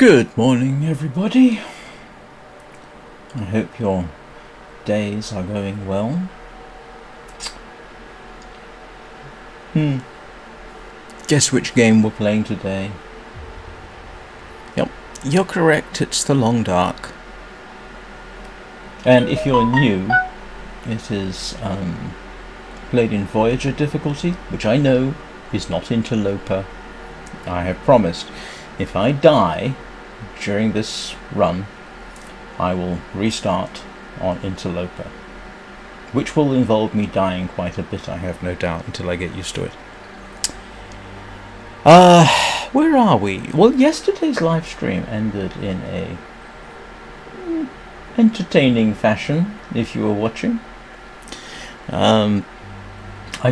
Good morning, everybody. I hope your days are going well. Guess which game we're playing today? Yep, you're correct, it's the Long Dark. And if you're new, it is played in Voyager difficulty, which I know is not interloper. I have promised, if I die during this run, I will restart on interloper, which will involve me dying quite a bit, I have no doubt, until I get used to it. Where are we? Well, yesterday's live stream ended in a entertaining fashion, if you were watching. I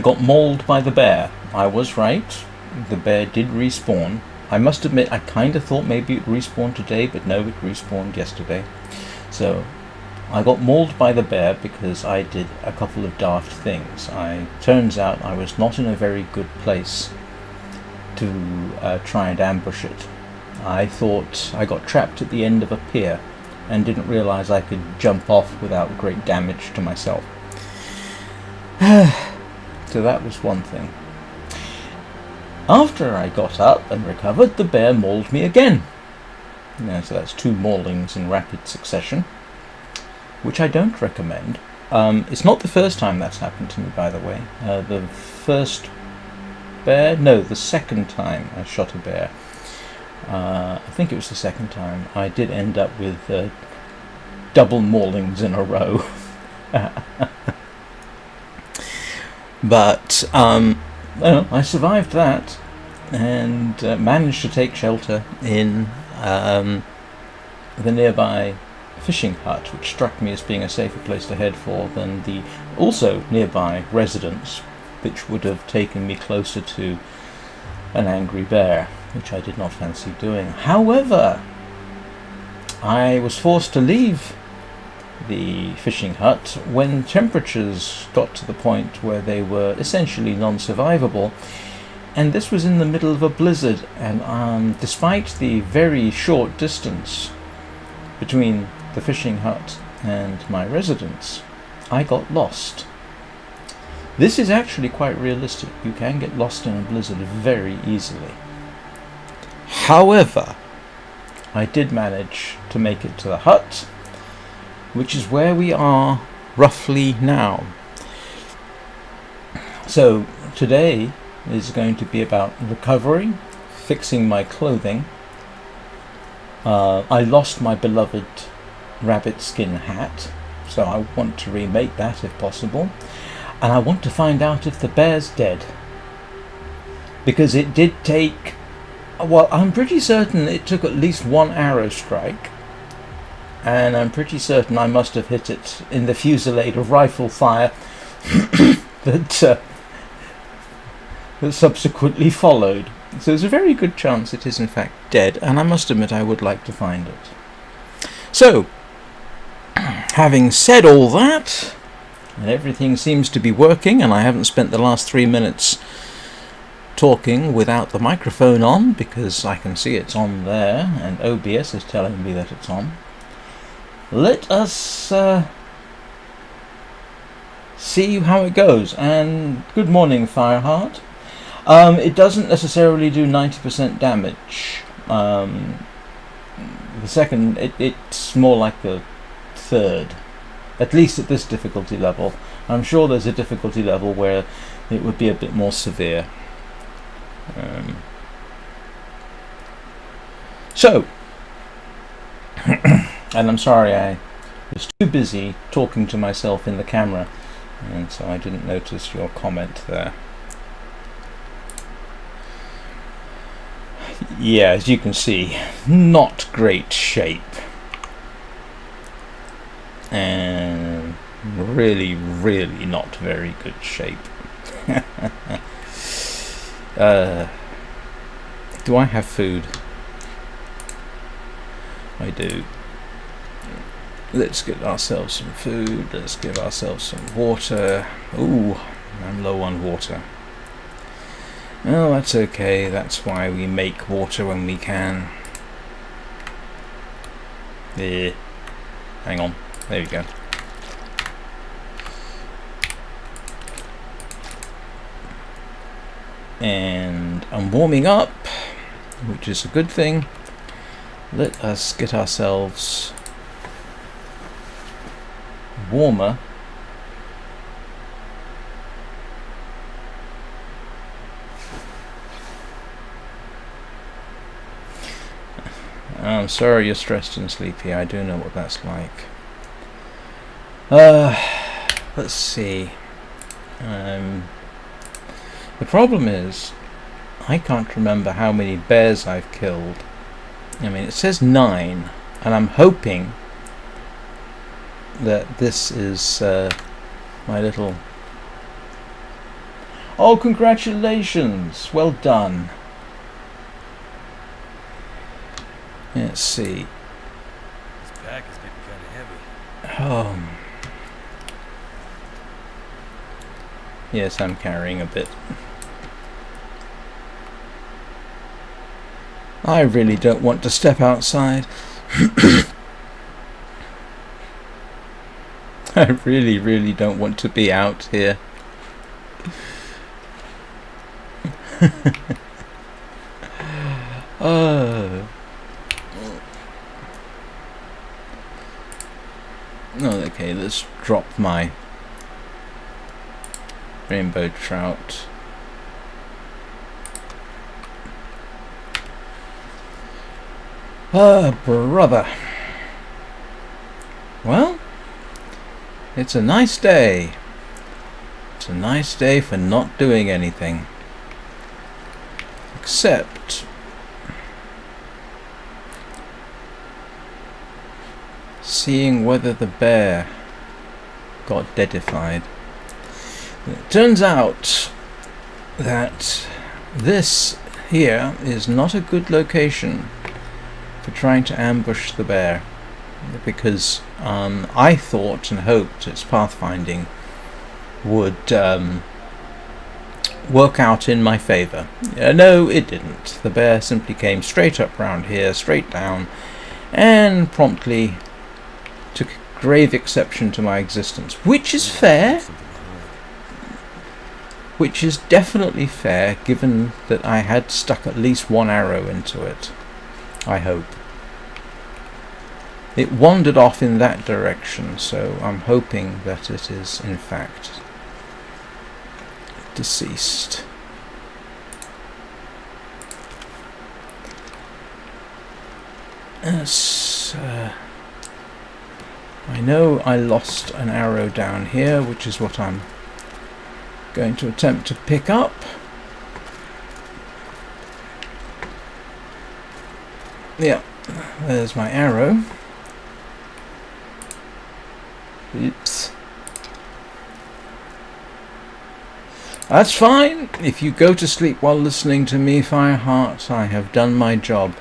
got mauled by the bear. I was right. The bear did respawn. I must admit, I kind of thought maybe it respawned today, but no, it respawned yesterday. So, I got mauled by the bear because I did a couple of daft things. Turns out I was not in a very good place to try and ambush it. I thought I got trapped at the end of a pier and didn't realise I could jump off without great damage to myself. So that was one thing. After I got up and recovered, the bear mauled me again. So that's 2 maulings in rapid succession, which I don't recommend. It's not the first time that's happened to me, by the way. The second time I shot a bear, I think it was the second time, I did end up with double maulings in a row. But I survived that and managed to take shelter in the nearby fishing hut, which struck me as being a safer place to head for than the also nearby residence, which would have taken me closer to an angry bear, which I did not fancy doing. However, I was forced to leave the fishing hut when temperatures got to the point where they were essentially non-survivable, and this was in the middle of a blizzard, and despite the very short distance between the fishing hut and my residence, I got lost. This is actually quite realistic. You can get lost in a blizzard very easily. However, I did manage to make it to the hut, which is where we are roughly now. So today is going to be about recovery, fixing my clothing. I lost my beloved rabbit skin hat, so I want to remake that if possible. And I want to find out if the bear's dead, because it did take, well, I'm pretty certain it took at least 1 arrow strike, and I'm pretty certain I must have hit it in the fusillade of rifle fire that subsequently followed. So there's a very good chance it is in fact dead, and I must admit I would like to find it. So, having said all that, and everything seems to be working, and I haven't spent the last 3 minutes talking without the microphone on, because I can see it's on there, and OBS is telling me that it's on. Let us see how it goes. And good morning, Fireheart. It doesn't necessarily do 90% damage. The second, it's more like the third, at least at this difficulty level. I'm sure there's a difficulty level where it would be a bit more severe. So, and I'm sorry, I was too busy talking to myself in the camera, and so I didn't notice your comment there. Yeah, as you can see, not great shape. And really, really not very good shape. Do I have food? I do. Let's get ourselves some food. Let's get ourselves some water. Ooh, I'm low on water. Oh, that's okay. That's why we make water when we can. Hang on. There we go. And I'm warming up, which is a good thing. Let us get ourselves warmer. I'm sorry you're stressed and sleepy. I do know what that's like. Let's see. The problem is, I can't remember how many bears I've killed. I mean, it says 9, and I'm hoping that this is my little... Oh, congratulations! Well done. Let's see. This pack is getting kind of heavy. Oh. Yes, I'm carrying a bit. I really don't want to step outside. I really, really don't want to be out here. Oh. Oh, okay, let's drop my rainbow trout. Ah, brother. Well, it's a nice day. It's a nice day for not doing anything. Except seeing whether the bear got deadified. It turns out that this here is not a good location for trying to ambush the bear, because I thought and hoped its pathfinding would work out in my favour. No, it didn't. The bear simply came straight up round here, straight down, and promptly took grave exception to my existence, which is fair. Which is definitely fair, given that I had stuck at least one arrow into it. I hope. It wandered off in that direction, so I'm hoping that it is in fact deceased. I know I lost an arrow down here, which is what I'm going to attempt to pick up. Yeah, there's my arrow. Oops. That's fine. If you go to sleep while listening to me, Fireheart, I have done my job.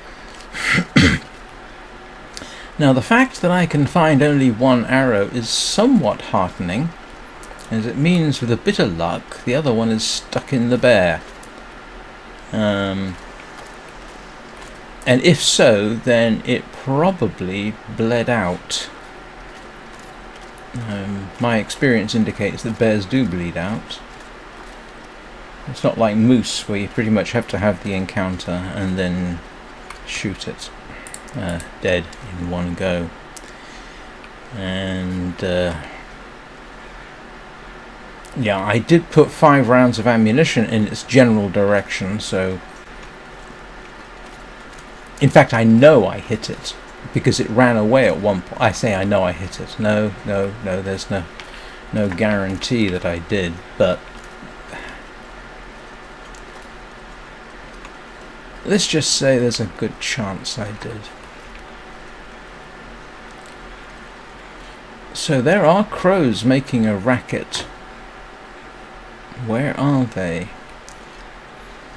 Now, the fact that I can find only one arrow is somewhat heartening, as it means with a bit of luck the other one is stuck in the bear. And if so, then it probably bled out. My experience indicates that bears do bleed out. It's not like moose, where you pretty much have to have the encounter and then shoot it dead in one go. And yeah, I did put 5 rounds of ammunition in its general direction, so in fact I know I hit it, because it ran away at one point. I say I know I hit it. No, there's no guarantee that I did, but let's just say there's a good chance I did. So there are crows making a racket. Where are they?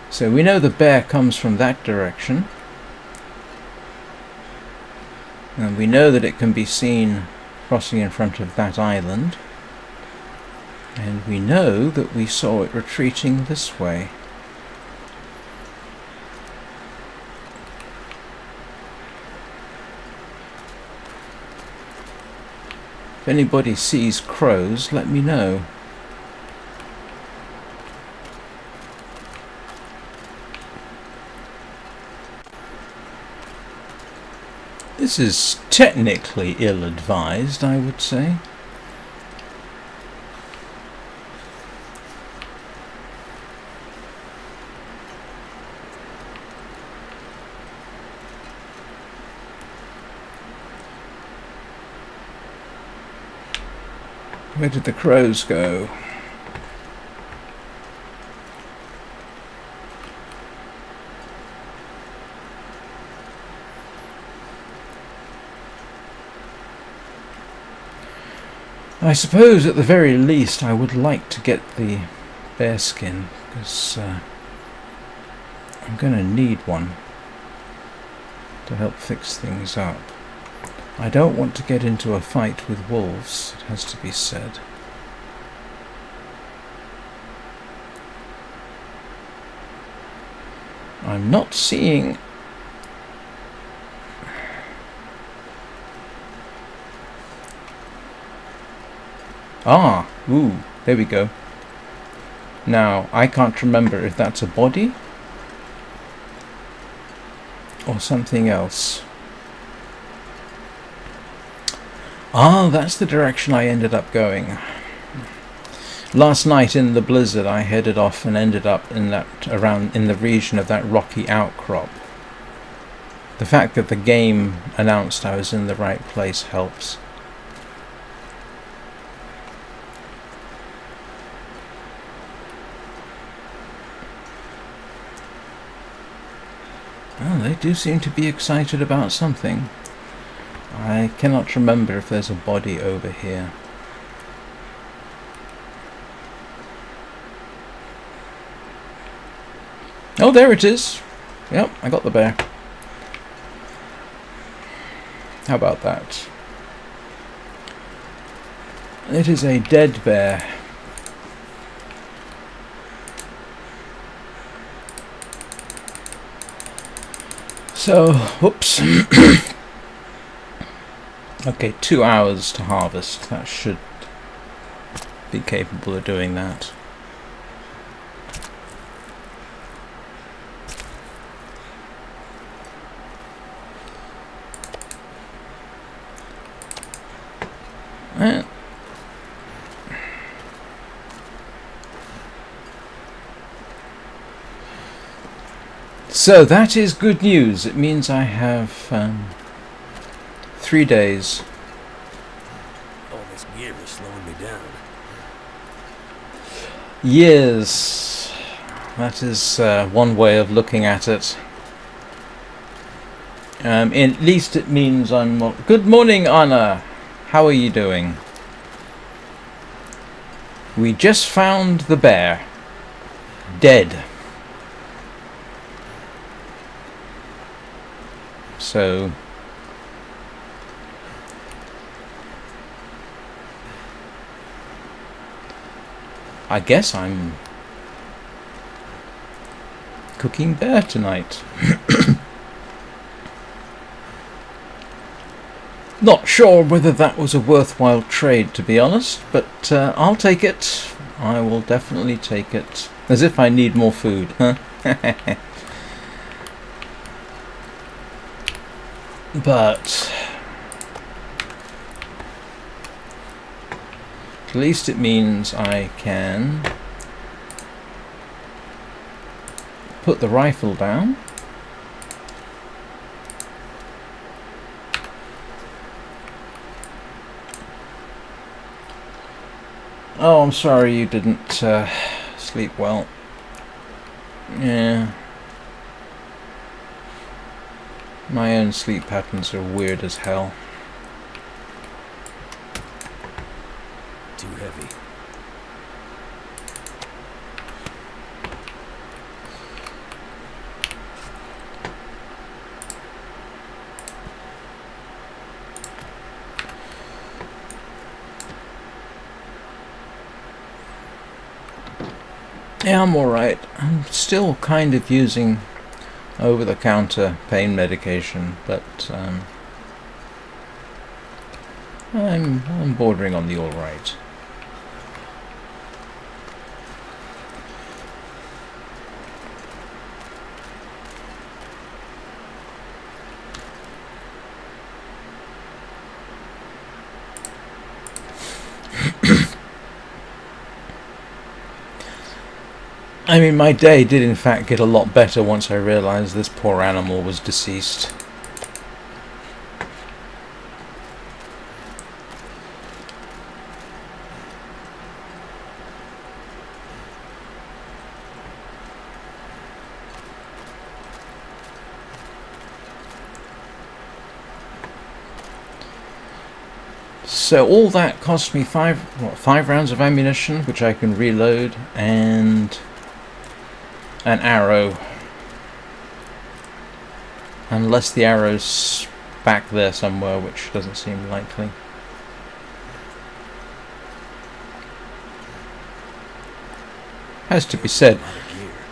So we know the bear comes from that direction. And we know that it can be seen crossing in front of that island. And we know that we saw it retreating this way. If anybody sees crows, let me know. This is technically ill-advised, I would say. Where did the crows go? I suppose at the very least I would like to get the bear skin, because I'm going to need one to help fix things up. I don't want to get into a fight with wolves, it has to be said. I'm not seeing... Ah, ooh, there we go. Now, I can't remember if that's a body or something else. Ah, that's the direction I ended up going. Last night in the blizzard I headed off and ended up in the region of that rocky outcrop. The fact that the game announced I was in the right place helps. Well, they do seem to be excited about something. I cannot remember if there's a body over here. Oh, there it is. Yep, I got the bear. How about that? It is a dead bear. So, whoops. Okay, 2 hours to harvest. That should be capable of doing that. So that is good news. It means I have 3 days. All this gear is slowing me down. Yes, that is one way of looking at it. At least it means I'm... Good morning, Anna. How are you doing? We just found the bear. Dead. So... I guess I'm cooking bear tonight. Not sure whether that was a worthwhile trade, to be honest, but I'll take it. I will definitely take it. As if I need more food, huh? But at least it means I can put the rifle down. Oh, I'm sorry you didn't sleep well. Yeah. My own sleep patterns are weird as hell. Too heavy. Yeah, I'm alright. I'm still kind of using over-the-counter pain medication, but I'm bordering on the all right. I mean, my day did in fact get a lot better once I realised this poor animal was deceased. So all that cost me five rounds of ammunition, which I can reload, and an arrow. Unless the arrow's back there somewhere, which doesn't seem likely. Has to be said,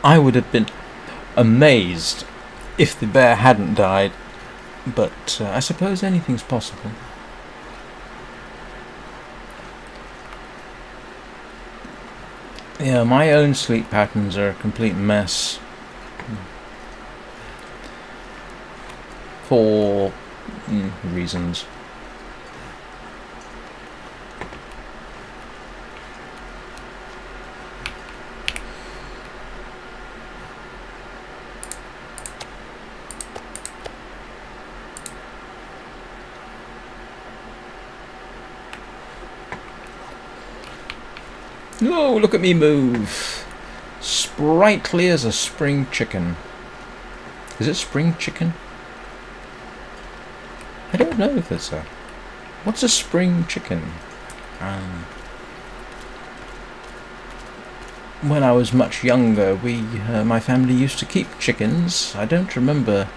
I would have been amazed if the bear hadn't died, but I suppose anything's possible. Yeah, my own sleep patterns are a complete mess. For reasons. No, look at me move. Sprightly as a spring chicken. Is it spring chicken? I don't know if it's a... What's a spring chicken? When I was much younger, my family used to keep chickens. I don't remember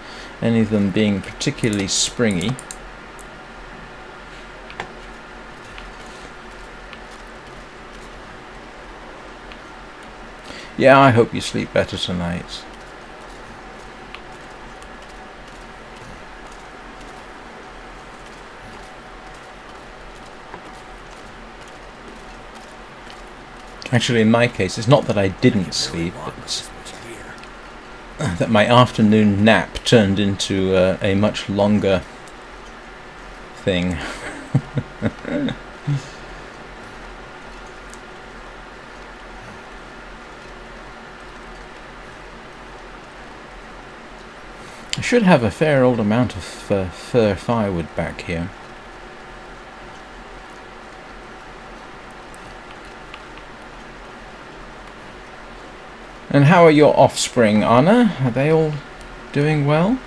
any of them being particularly springy. Yeah, I hope you sleep better tonight. Actually, in my case, it's not that I didn't sleep, but that my afternoon nap turned into a much longer thing. I should have a fair old amount of fir firewood back here. And how are your offspring, Anna? Are they all doing well?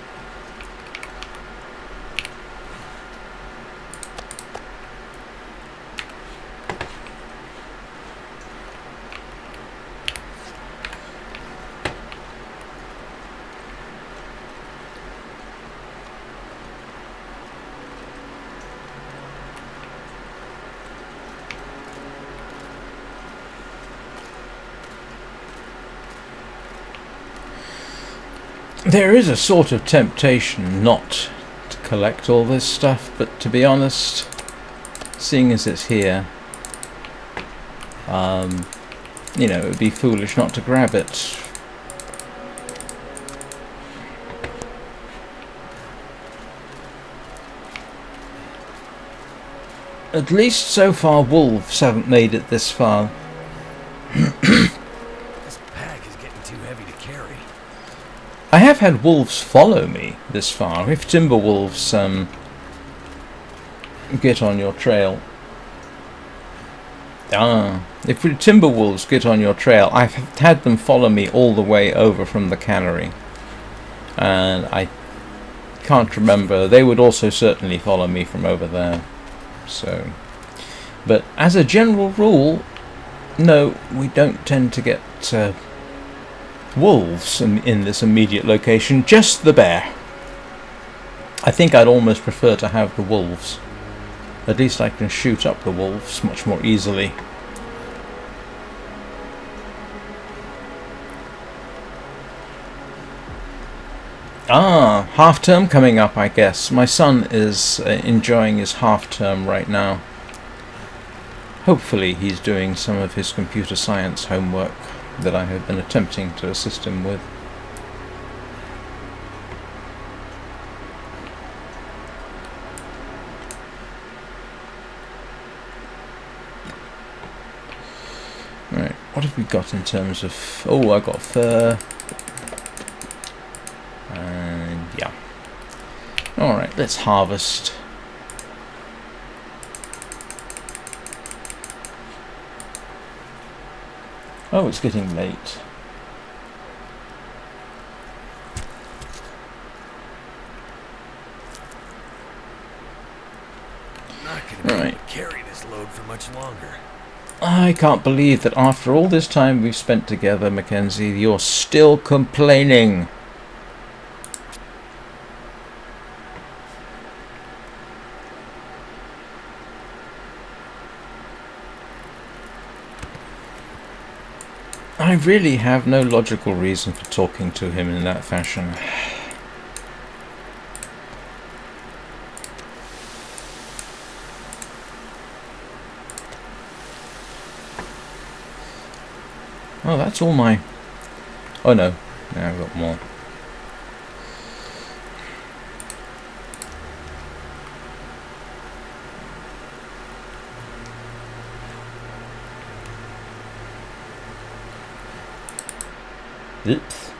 There is a sort of temptation not to collect all this stuff, but to be honest, seeing as it's here, you know, it would be foolish not to grab it. At least so far wolves haven't made it this far. This pack is getting too heavy to carry. I have had wolves follow me this far. If timber wolves get on your trail. If timber wolves get on your trail, I've had them follow me all the way over from the cannery. And I can't remember. They would also certainly follow me from over there. So, but as a general rule, no, we don't tend to get wolves in this immediate location, just the bear. I think I'd almost prefer to have the wolves. At least I can shoot up the wolves much more easily. Ah, half term coming up, I guess. My son is enjoying his half term right now. Hopefully he's doing some of his computer science homework that I have been attempting to assist him with. Right, what have we got in terms of... Oh, I got fur. And yeah. Alright, let's harvest. Oh, it's getting late. I'm not gonna be able to carry this load for much longer. I can't believe that after all this time we've spent together, Mackenzie, you're still complaining. I really have no logical reason for talking to him in that fashion. Oh, that's all my... Oh no, now I've got more. Oops.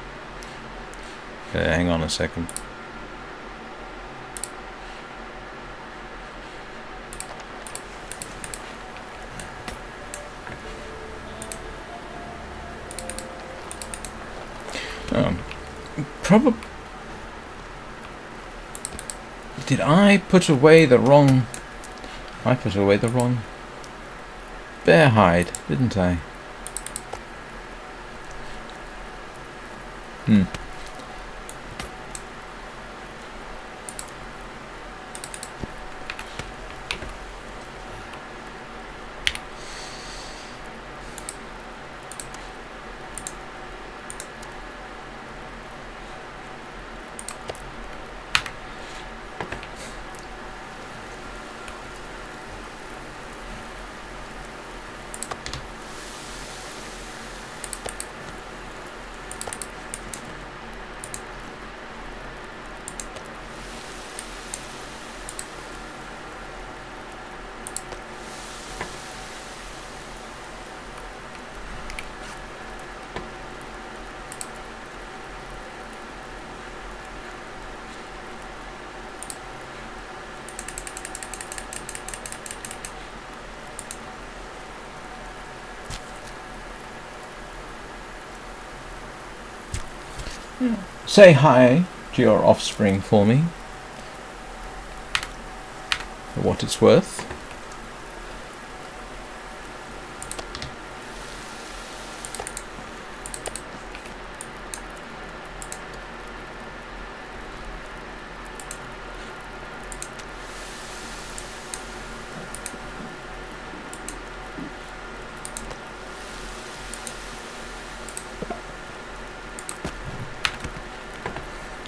Hang on a second. Probably... Did I put away the wrong... I put away the wrong bear hide, didn't I? Say hi to your offspring for me, for what it's worth.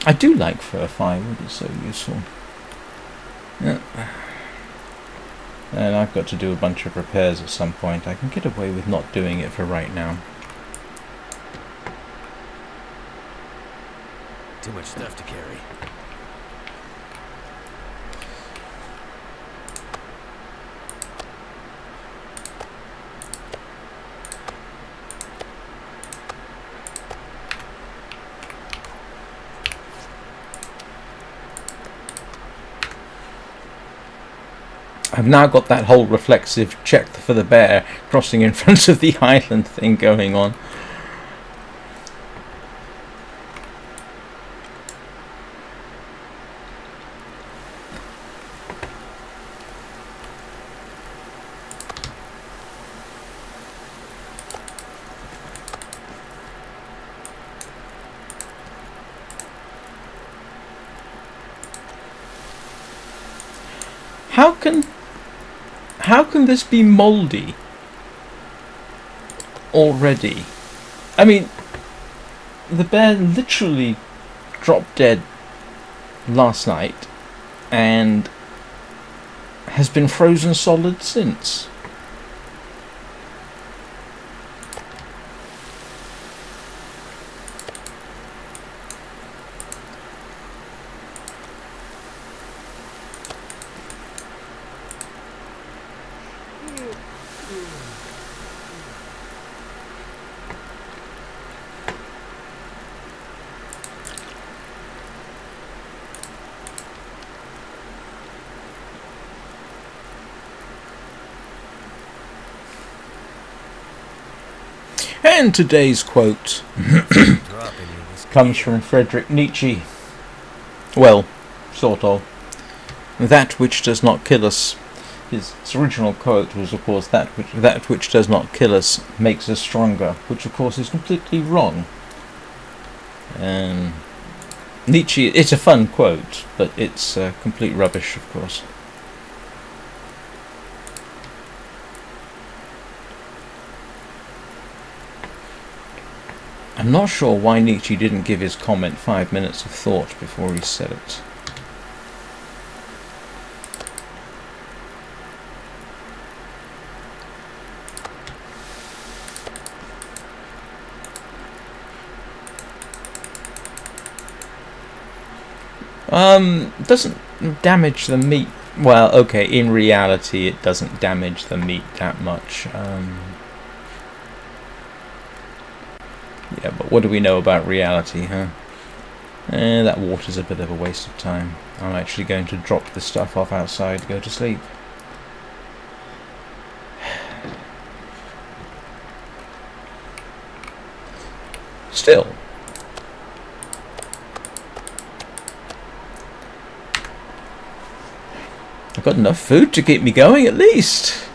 I do like fur firewood, it's so useful. Yeah. And I've got to do a bunch of repairs at some point. I can get away with not doing it for right now. Too much stuff to carry. I've now got that whole reflexive check for the bear crossing in front of the island thing going on. How can this be mouldy already? I mean, the bear literally dropped dead last night and has been frozen solid since. And today's quote comes from Friedrich Nietzsche. Well, sort of. That which does not kill us. His original quote was, of course, that which does not kill us makes us stronger, which, of course, is completely wrong. Nietzsche, it's a fun quote, but it's complete rubbish, of course. I'm not sure why Nietzsche didn't give his comment 5 minutes of thought before he said it. Doesn't damage the meat. Well, okay, in reality it doesn't damage the meat that much. Yeah, but what do we know about reality, huh? That water's a bit of a waste of time. I'm actually going to drop this stuff off outside to go to sleep. Still. I've got enough food to keep me going, at least.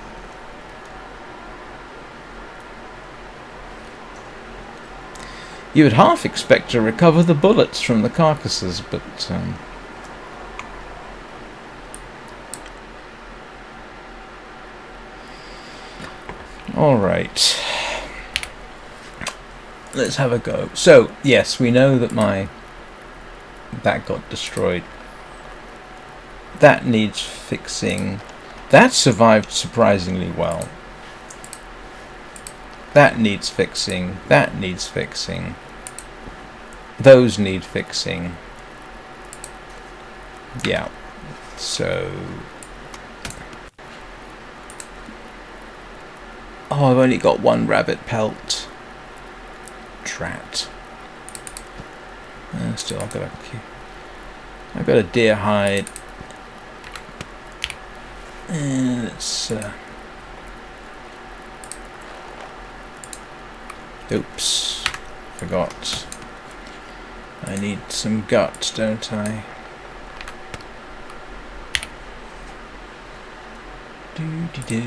You would half expect to recover the bullets from the carcasses, but all right. Let's have a go. So, yes, we know that that got destroyed. That needs fixing. That survived surprisingly well. That needs fixing. That needs fixing. Those need fixing. Yeah. So... Oh, I've only got one rabbit pelt. Drat. Still, I've got a deer hide. And it's... Oops. Forgot. I need some guts, don't I? Do-de-do.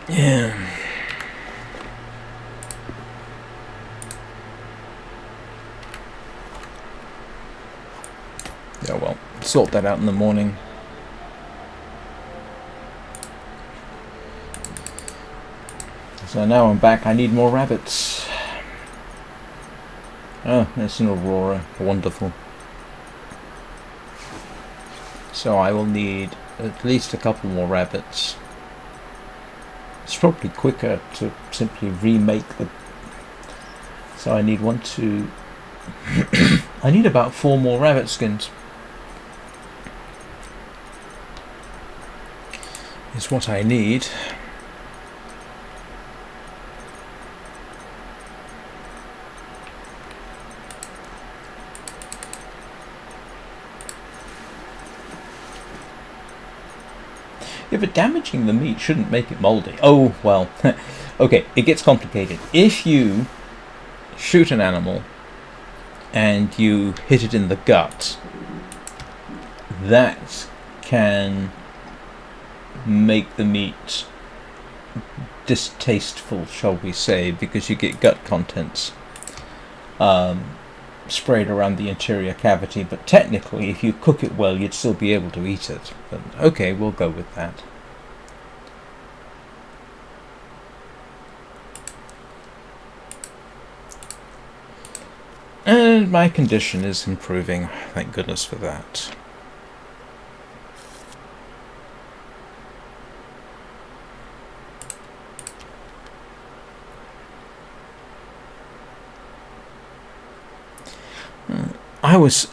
Yeah. Oh well, sort that out in the morning. So now I'm back, I need more rabbits. Oh, there's an aurora. Wonderful. So I will need at least a couple more rabbits. It's probably quicker to simply remake the... So I need I need about 4 more rabbit skins. Is what I need. Yeah, but damaging the meat shouldn't make it moldy. Oh, well. Okay, it gets complicated. If you shoot an animal and you hit it in the gut, that can make the meat distasteful, shall we say, because you get gut contents. sprayed around the interior cavity, but technically, if you cook it well, you'd still be able to eat it. But okay, we'll go with that. And my condition is improving, thank goodness for that.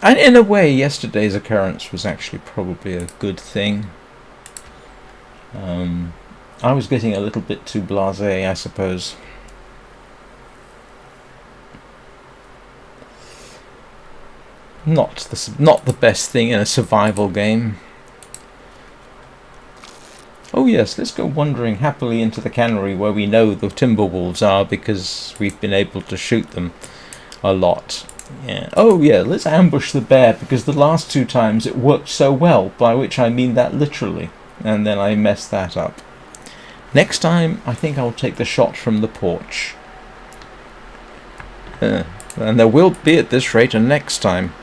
In a way, yesterday's occurrence was actually probably a good thing. I was getting a little bit too blasé, I suppose. Not the best thing in a survival game. Oh yes, let's go wandering happily into the cannery where we know the timber wolves are because we've been able to shoot them a lot. Yeah. Oh yeah, let's ambush the bear because the last 2 times it worked so well, by which I mean that literally, and then I messed that up. Next time, I think I'll take the shot from the porch. And there will be at this rate a next time.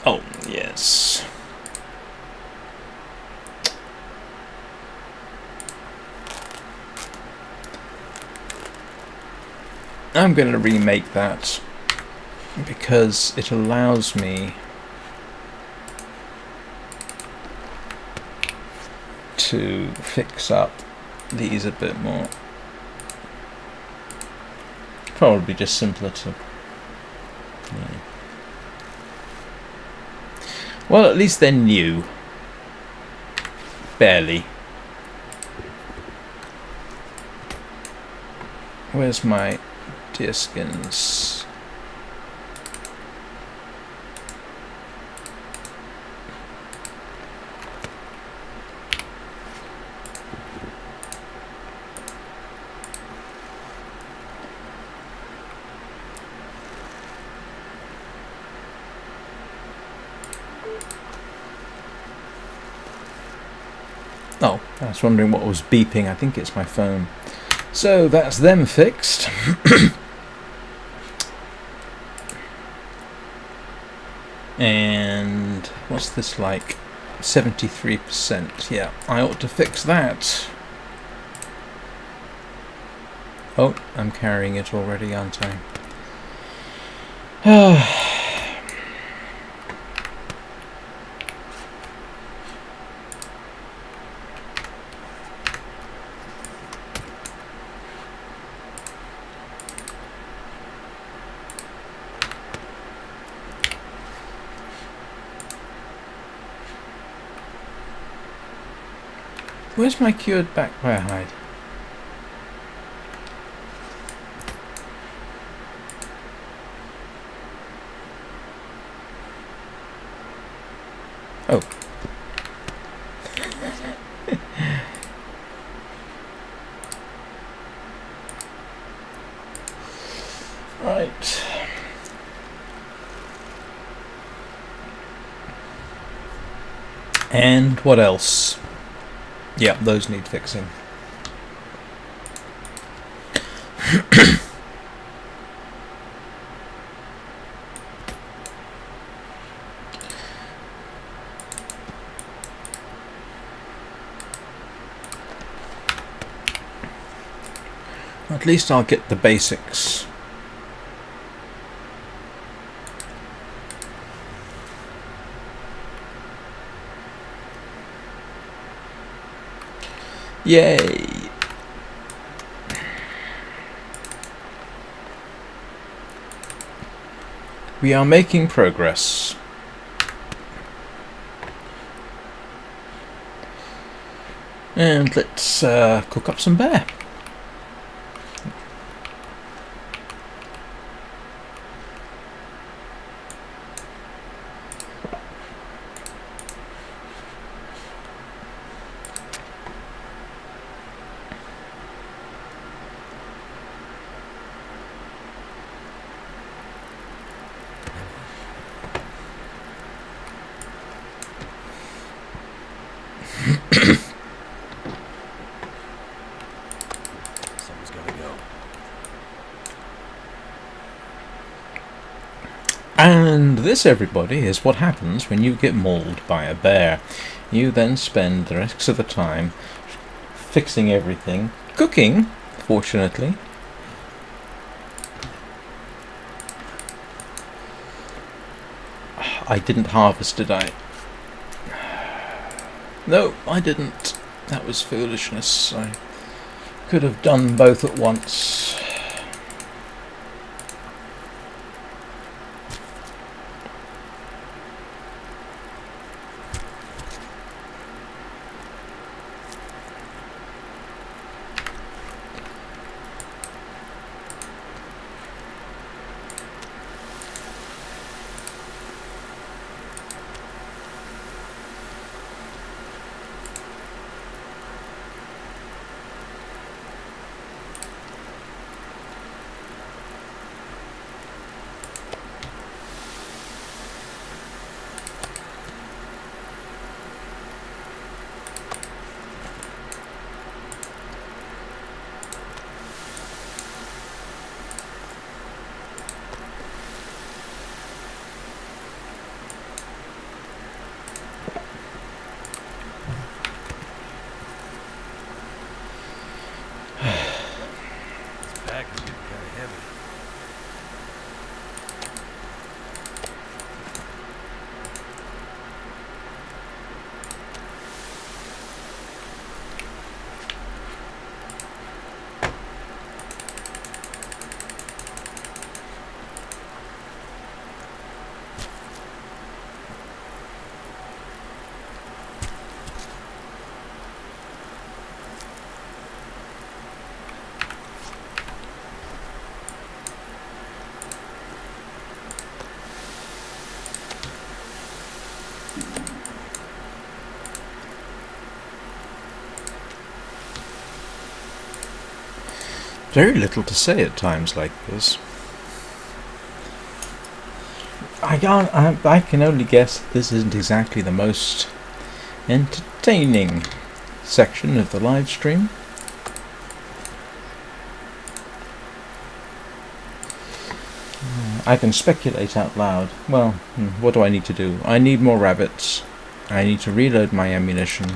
Oh, yes. I'm going to remake that because it allows me to fix up these a bit more. Probably just simpler to... Yeah. Well, at least they're new. Barely. Where's my deerskins? Oh, I was wondering what was beeping. I think it's my phone. So that's them fixed. And what's this like? 73%. Yeah, I ought to fix that. Oh, I'm carrying it already, aren't I? Where's my cured back bear hide? Oh. Right. And what else? Yeah, those need fixing. At least I'll get the basics. Yay! We are making progress. And let's cook up some bear. this, everybody, is what happens when you get mauled by a bear. You then spend the rest of the time fixing everything, cooking, fortunately. I didn't harvest, did I? No, I didn't. That was foolishness. I could have done both at once. Pack is getting kind of heavy. Very little to say at times like this. I can only guess that this isn't exactly the most entertaining section of the live stream. I can speculate out loud. Well, what do I need to do? I need more rabbits. I need to reload my ammunition.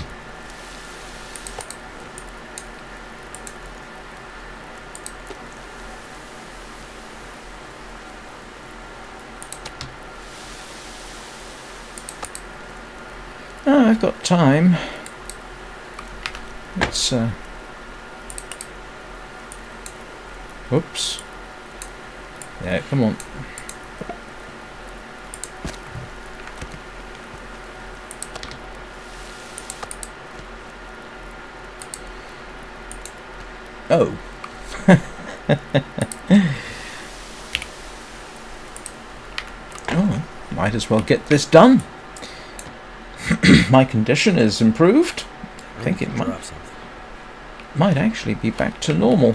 I've got time. Let's Oops. Yeah, come on. Oh. Oh, might as well get this done. My condition is improved. I think it might actually be back to normal.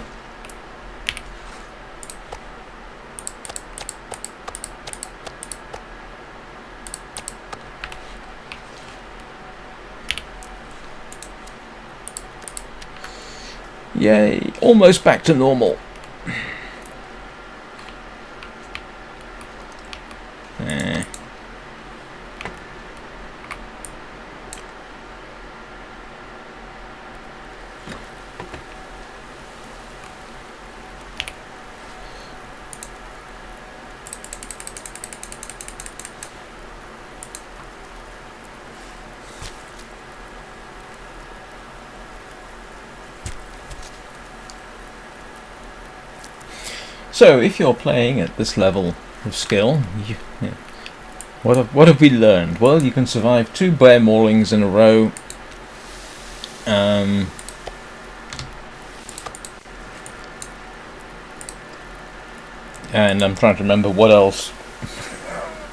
Yay, almost back to normal. So, if you're playing at this level of skill, what have we learned? Well, you can survive 2 bear maulings in a row. And I'm trying to remember what else.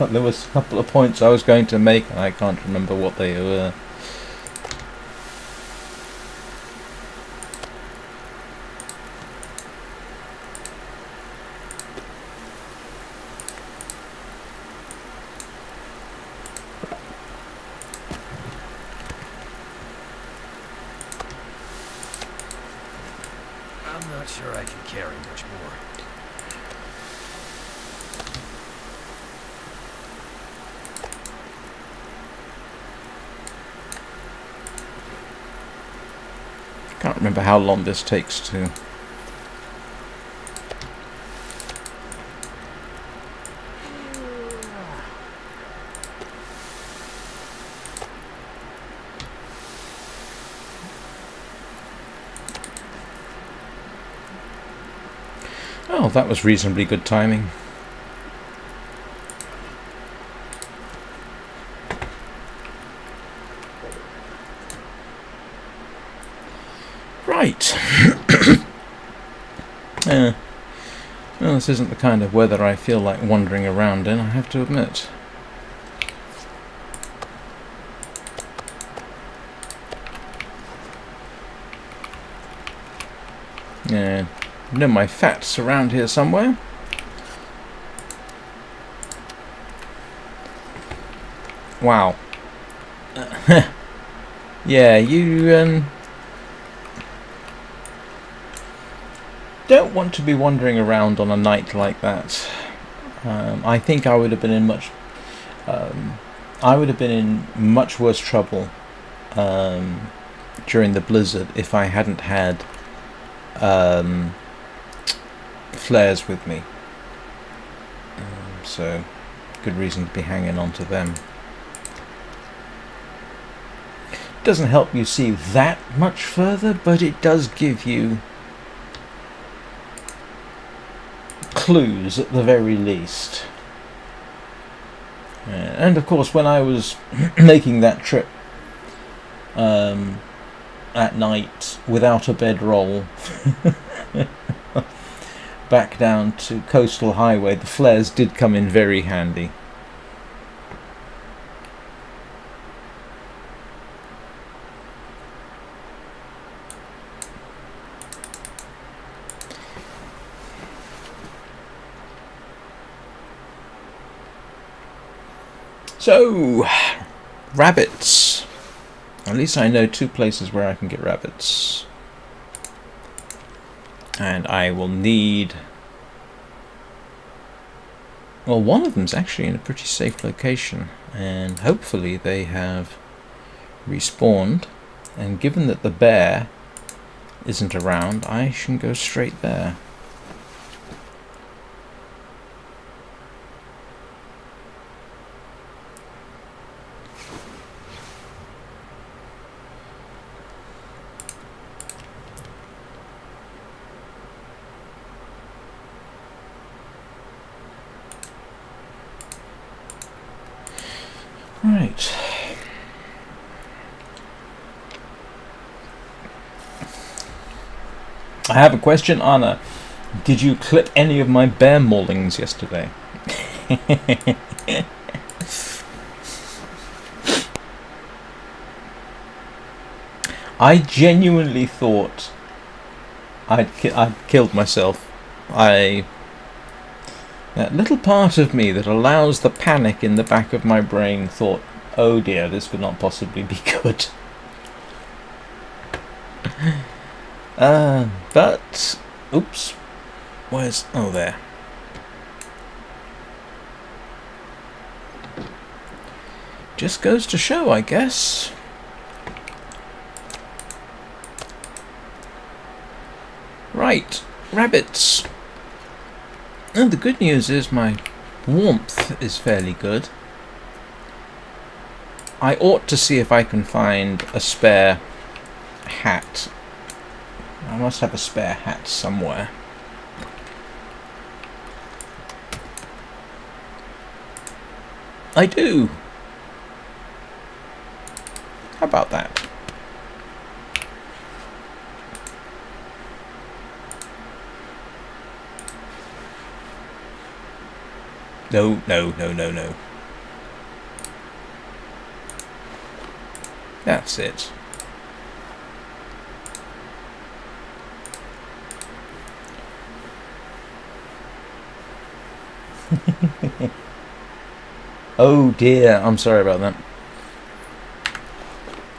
There was a couple of points I was going to make, and I can't remember what they were. I'm not sure I can carry much more. Can't remember how long this takes to... Oh, that was reasonably good timing. Right. Well, this isn't the kind of weather I feel like wandering around in, I have to admit. Yeah, I know my fat's around here somewhere. Wow. Yeah, you don't want to be wandering around on a night like that. I think I would have been in much worse trouble during the blizzard if I hadn't had flares with me. So, good reason to be hanging on to them. Doesn't help you see that much further, but it does give you clues at the very least. And of course, when I was making that trip at night without a bedroll back down to Coastal Highway, the flares did come in very handy. So, rabbits. At least I know 2 places where I can get rabbits. And I will need... Well, one of them's actually in a pretty safe location. And hopefully they have respawned. And given that the bear isn't around, I can go straight there. Right. I have a question, Anna. Did you clip any of my bear maulings yesterday? I genuinely thought I'd killed myself. That little part of me that allows the panic in the back of my brain thought, oh dear, this could not possibly be good. But, oops, oh, there. Just goes to show, I guess. Right, rabbits. And the good news is my warmth is fairly good. I ought to see if I can find a spare hat. I must have a spare hat somewhere. I do. How about that? No, no, no, no, no. That's it. Oh dear, I'm sorry about that.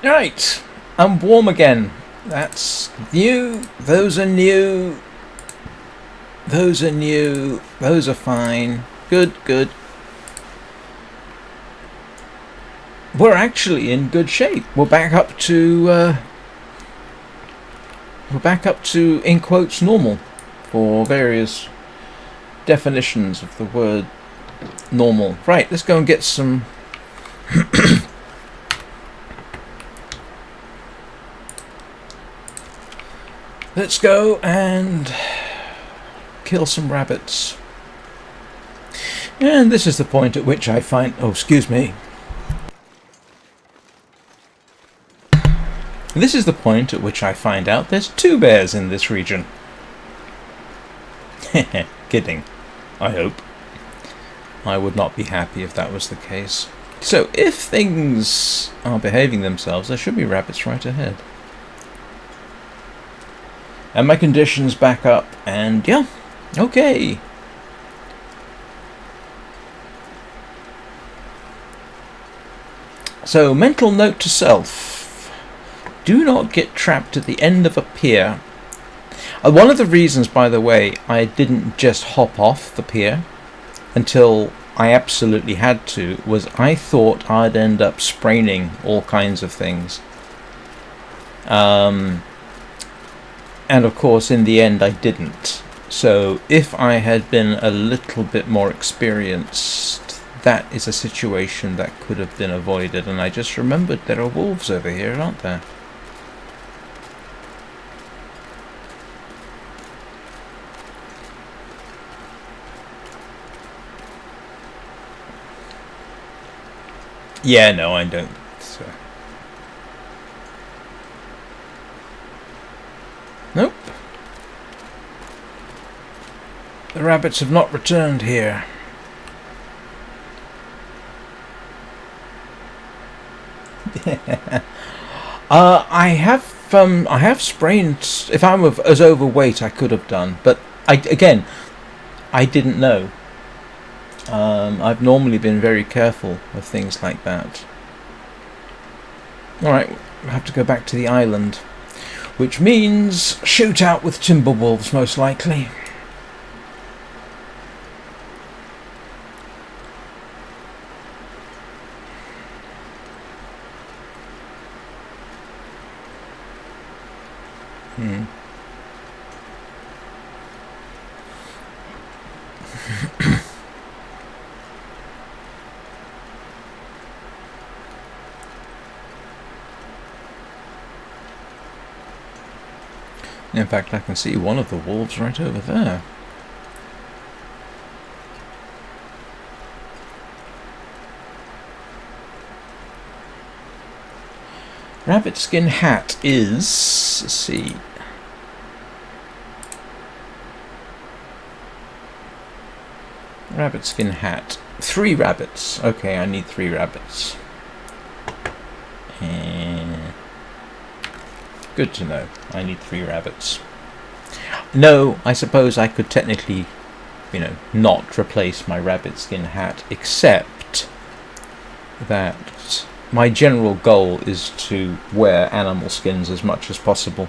Right, I'm warm again. That's new. Those are new. Those are new. Those are fine. Good, good. We're actually in good shape. We're back up to we're back up to, in quotes, normal for various definitions of the word normal. Right, let's go and get some let's go and kill some rabbits. And this is the point at which I find... Oh, excuse me. This is the point at which I find out there's 2 bears in this region. Kidding. I hope. I would not be happy if that was the case. So, if things are behaving themselves, there should be rabbits right ahead. And my conditions back up, and yeah, okay. So, mental note to self. Do not get trapped at the end of a pier. One of the reasons, by the way, I didn't just hop off the pier until I absolutely had to was I thought I'd end up spraining all kinds of things. And of course, in the end, I didn't. So if I had been a little bit more experienced, that is a situation that could have been avoided. And I just remembered there are wolves over here, aren't there? Yeah, no, I don't. So. Nope. The rabbits have not returned here. I have sprained. If I were as overweight, I could have done, but I didn't know. I've normally been very careful of things like that. Alright, we have to go back to the island, which means shoot out with timber wolves, most likely. In fact, I can see one of the wolves right over there. Rabbit skin hat is... let's see. Rabbit skin hat. 3 rabbits. Okay, I need 3 rabbits. Good to know. I need 3 rabbits. No, I suppose I could technically, not replace my rabbit skin hat, except that my general goal is to wear animal skins as much as possible.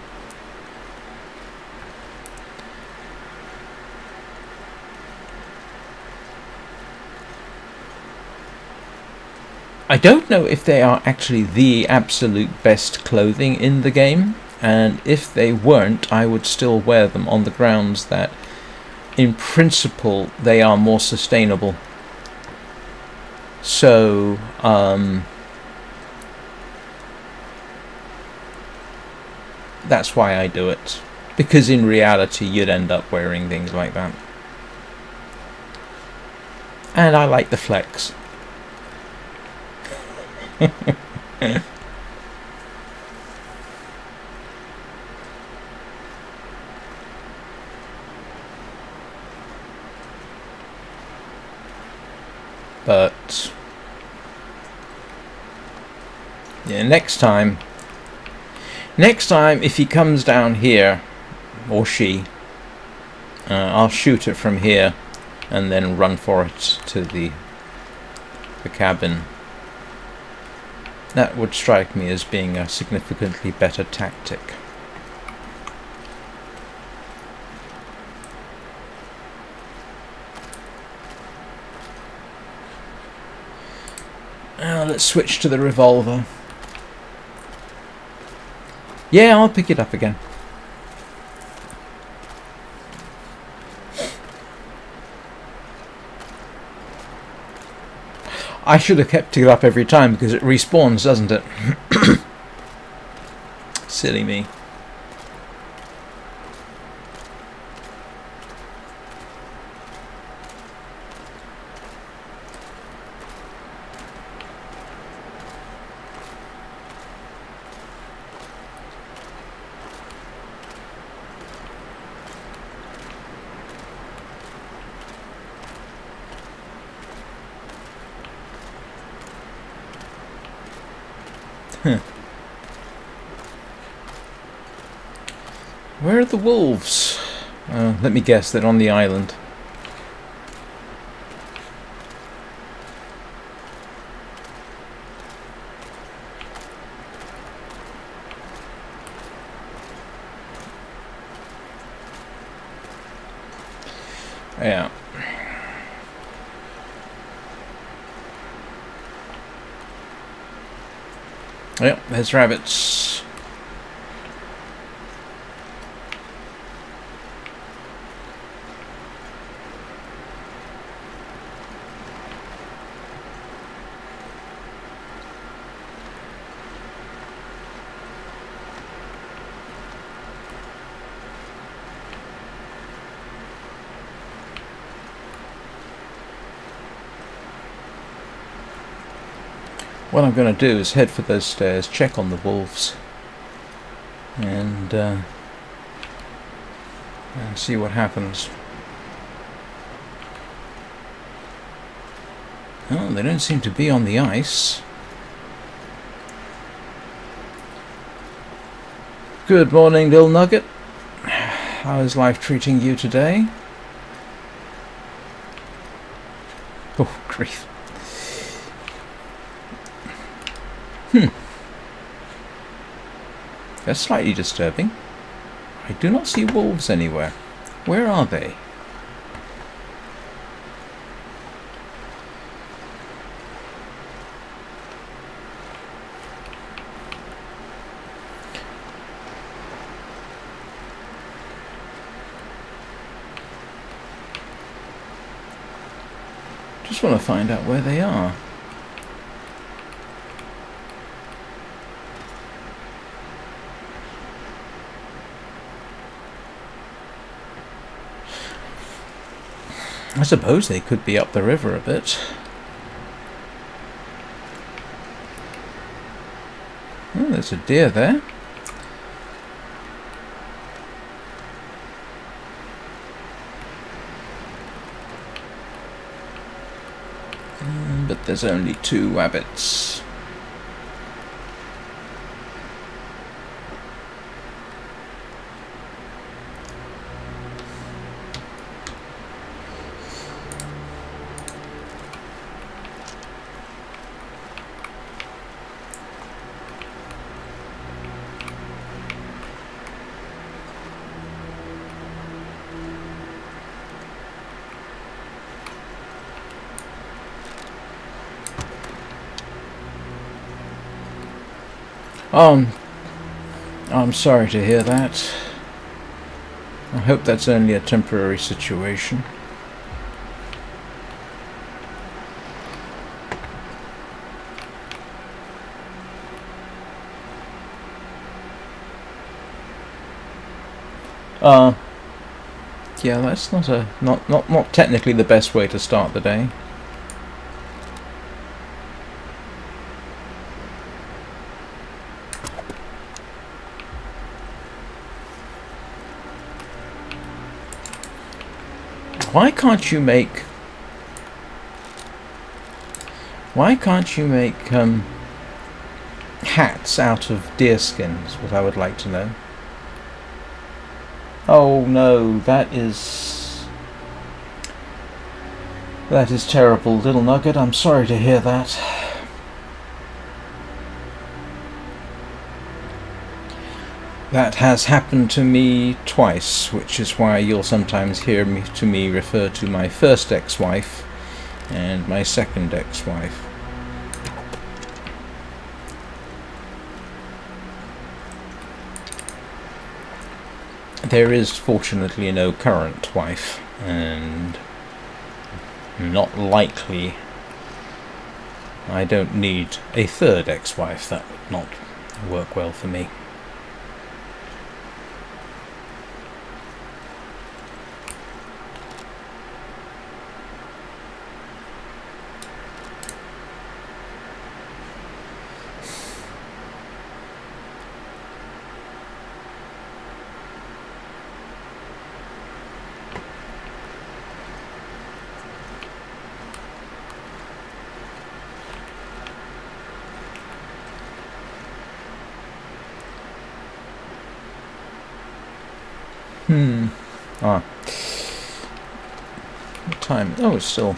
I don't know if they are actually the absolute best clothing in the game, and if they weren't, I would still wear them on the grounds that, in principle, they are more sustainable. So, that's why I do it. Because in reality, you'd end up wearing things like that. And I like the flex. But yeah, next time if he comes down here, or she, I'll shoot it from here and then run for it to the cabin. That would strike me as being a significantly better tactic. Now let's switch to the revolver. Yeah, I'll pick it up again. I should have kept it up every time because it respawns, doesn't it? Silly me. Where are the wolves? Let me guess, they're on the island. Yeah. Yep, there's rabbits. What I'm going to do is head for those stairs, check on the wolves, and see what happens. Oh, they don't seem to be on the ice. Good morning, little nugget. How is life treating you today? Oh, grief. That's slightly disturbing. I do not see wolves anywhere. Where are they? Just want to find out where they are. I suppose they could be up the river a bit. Oh, there's a deer there. But there's only 2 rabbits. I'm sorry to hear that. I hope that's only a temporary situation. Yeah, that's not technically the best way to start the day. Why can't you make hats out of deer skins? What I would like to know. Oh no, that is terrible, little nugget. I'm sorry to hear that. That has happened to me twice, which is why you'll sometimes hear me refer to my first ex-wife and my second ex-wife. There is fortunately no current wife, and not likely I don't need a third ex-wife. That would not work well for me. Ah. What time? Oh, it's still...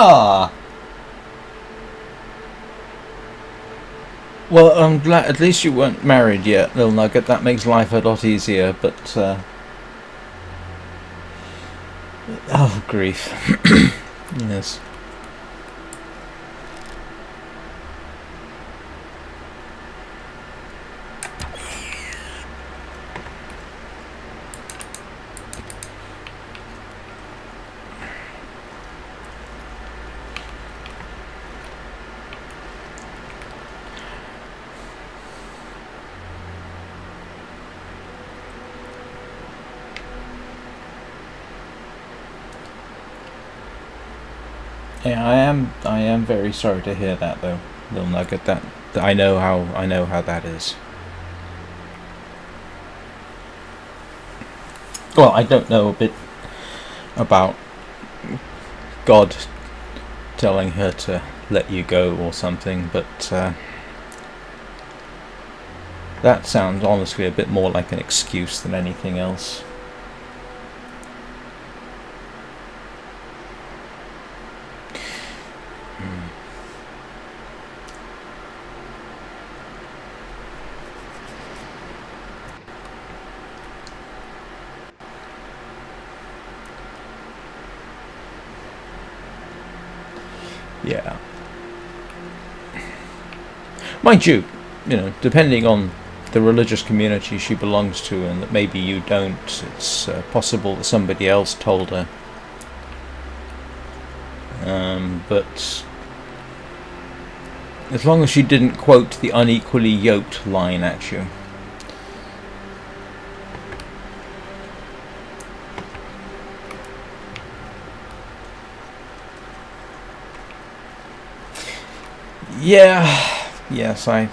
Ah. Well, I'm glad at least you weren't married yet, little nugget. That makes life a lot easier, but... Oh, grief. Yes. Yeah, I am very sorry to hear that, though, little nugget. That I know how that is. Well, I don't know a bit about God telling her to let you go or something, but that sounds honestly a bit more like an excuse than anything else. Yeah. Mind you, depending on the religious community she belongs to, and that maybe you don't, it's possible that somebody else told her. But as long as she didn't quote the unequally yoked line at you. Yeah, yes, I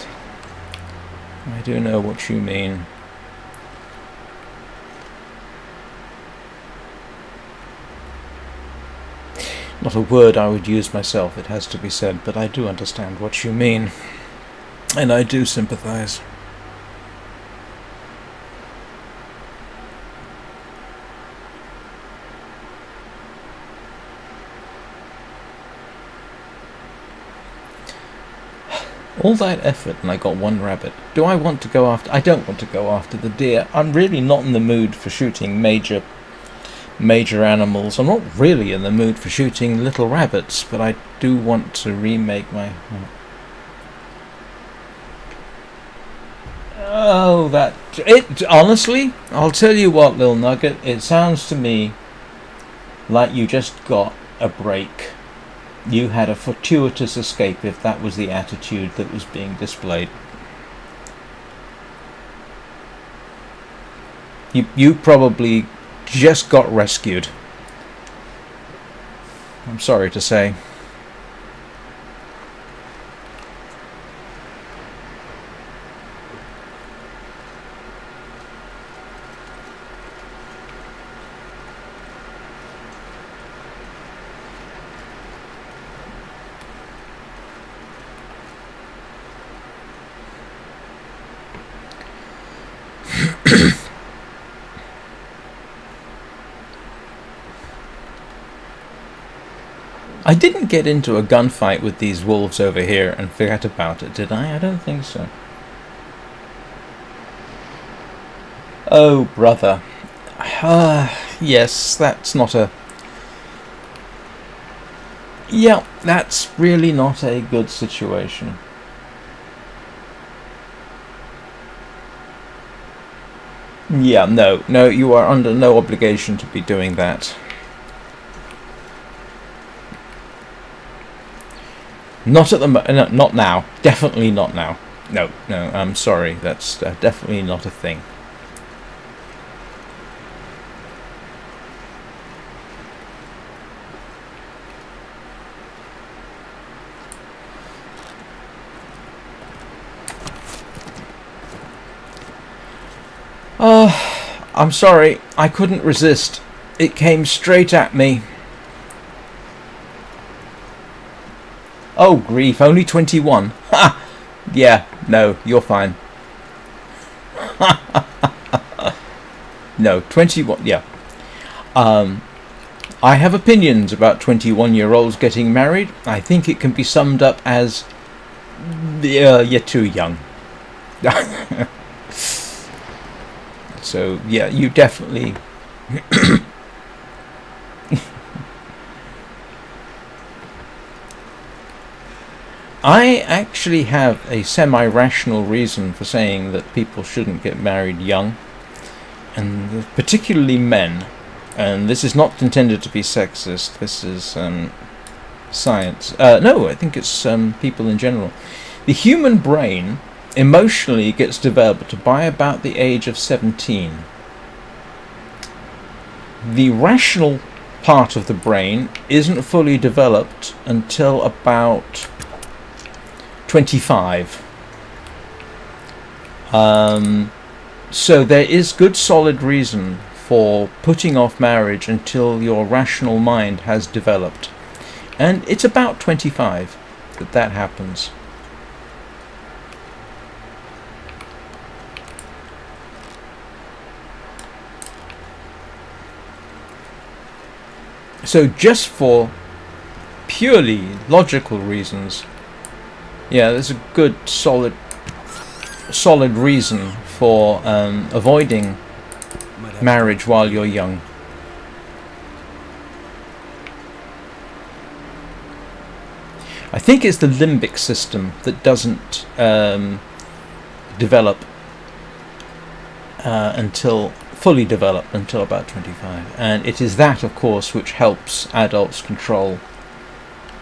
do know what you mean. Not a word I would use myself, it has to be said, but I do understand what you mean, and I do sympathize. All that effort and I got one rabbit. Do I want to go after... I don't want to go after the deer. I'm really not in the mood for shooting major animals. I'm not really in the mood for shooting little rabbits, but I do want to remake my... Oh, that... Honestly, I'll tell you what, little nugget, it sounds to me like you just got a break. You had a fortuitous escape if that was the attitude that was being displayed. You probably just got rescued. I'm sorry to say. I didn't get into a gunfight with these wolves over here and forget about it, did I? I don't think so. Oh, brother. Yes, that's not a... Yeah, that's really not a good situation. Yeah, no, you are under no obligation to be doing that. Not at the no, not now. Definitely not now. No, I'm sorry. That's definitely not a thing. I'm sorry. I couldn't resist. It came straight at me. Oh, grief. Only 21. Ha! Yeah, no, you're fine. No, 21, yeah. I have opinions about 21-year-olds getting married. I think it can be summed up as, you're too young. So, yeah, you definitely... I actually have a semi-rational reason for saying that people shouldn't get married young, and particularly men. And this is not intended to be sexist. This is science. No, I think it's people in general. The human brain emotionally gets developed by about the age of 17. The rational part of the brain isn't fully developed until about 25. So there is good solid reason for putting off marriage until your rational mind has developed. And it's about 25 that happens. So just for purely logical reasons, yeah, there's a good solid reason for avoiding marriage while you're young. I think it's the limbic system that doesn't develop fully develop until about 25, and it is that, of course, which helps adults control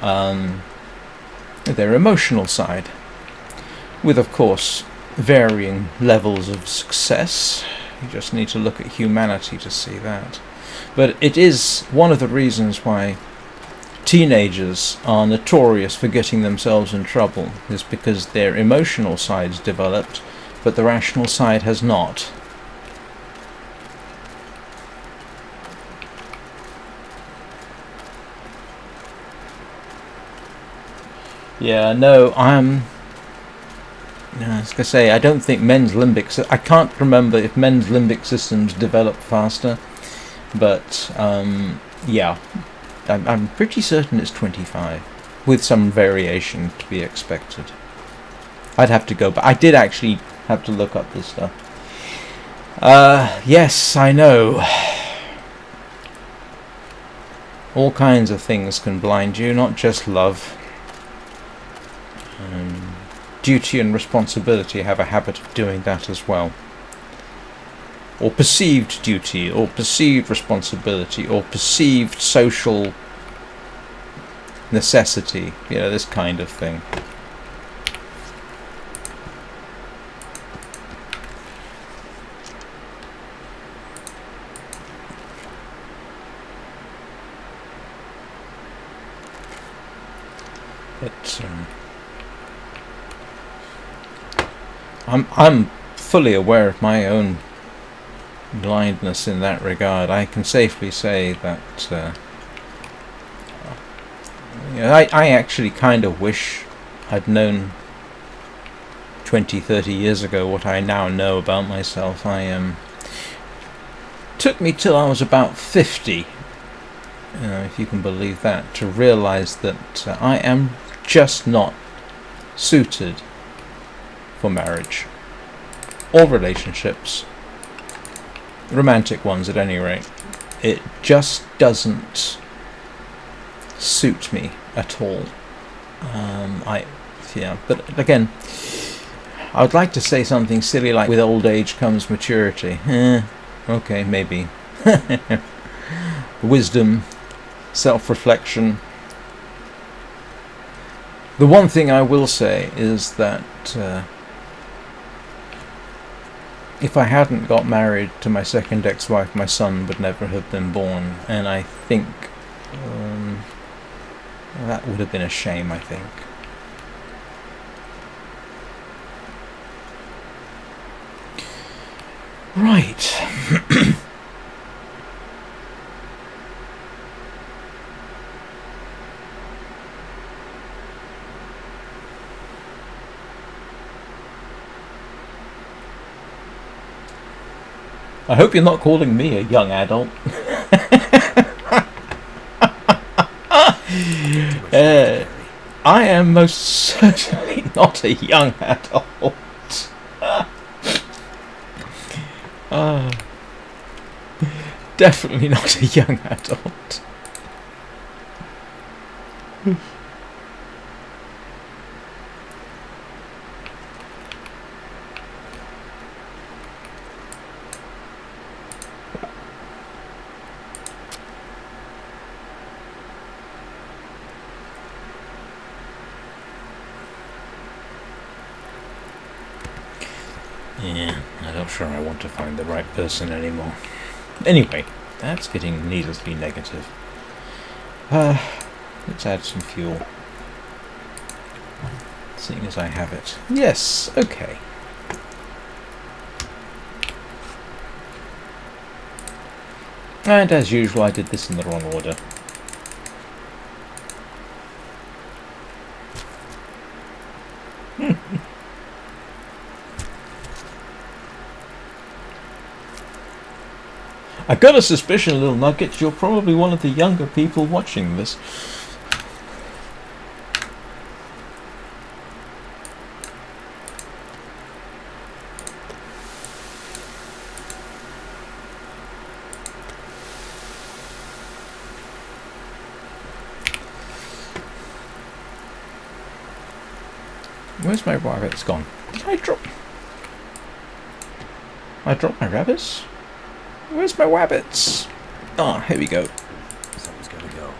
their emotional side, with, of course, varying levels of success. You just need to look at humanity to see that. But it is one of the reasons why teenagers are notorious for getting themselves in trouble, is because their emotional side's developed, but the rational side has not. Yeah, no, I was going to say, I don't think men's limbic... I can't remember if men's limbic systems develop faster, but, yeah, I'm pretty certain it's 25, with some variation to be expected. I'd have to go, but I did actually have to look up this stuff. Yes, I know. All kinds of things can blind you, not just love. Duty and responsibility have a habit of doing that as well. Or perceived duty, or perceived responsibility, or perceived social necessity, you know, this kind of thing. But I'm fully aware of my own blindness in that regard. I can safely say that you know, I actually kind of wish I'd known 20, 30 years ago what I now know about myself. Took me till I was about 50, if you can believe that, to realize that I am just not suited for marriage or relationships romantic ones at any rate. It just doesn't suit me at all. But again, I would like to say something silly like, with old age comes maturity. Okay, maybe. Wisdom, self-reflection. The one thing I will say is that if I hadn't got married to my second ex-wife, my son would never have been born, and I think that would have been a shame, I think. Right. I hope you're not calling me a young adult. I am most certainly not a young adult. Definitely not a young adult. Yeah, I'm not sure I want to find the right person anymore. Anyway, that's getting needlessly negative. Let's add some fuel. Seeing as I have it. Yes, okay. And as usual, I did this in the wrong order. I've got a suspicion, little nuggets, you're probably one of the younger people watching this. Where's my rabbit? It's gone. Did I drop? I dropped my rabbits? Where's my rabbits? Ah, here we go. Someone's gotta go.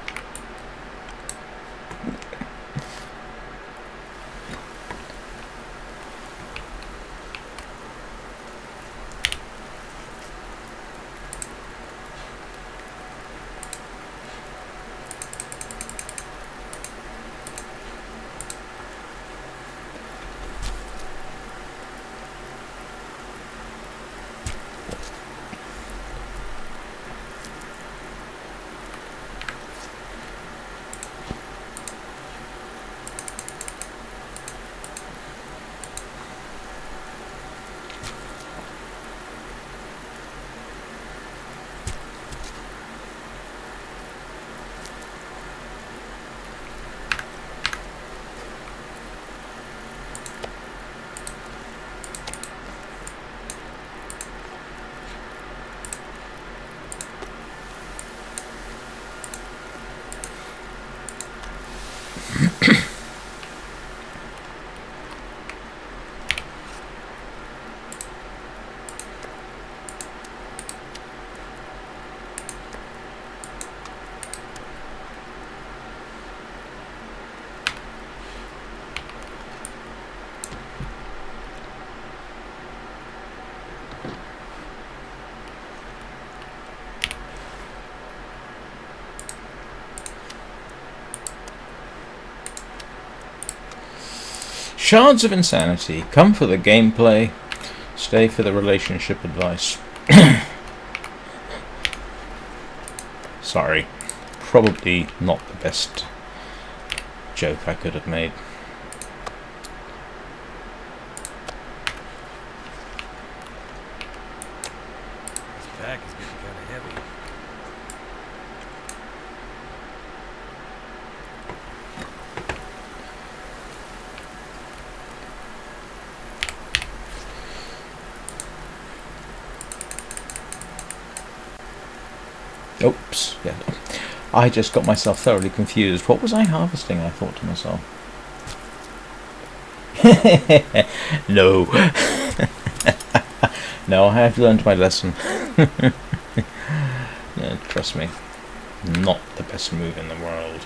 Shards of Insanity. Come for the gameplay, stay for the relationship advice. Sorry. Probably not the best joke I could have made. This pack is getting kind of heavy. Oops, yeah. I just got myself thoroughly confused. What was I harvesting? I thought to myself. No. No, I have learned my lesson. Yeah, trust me. Not the best move in the world.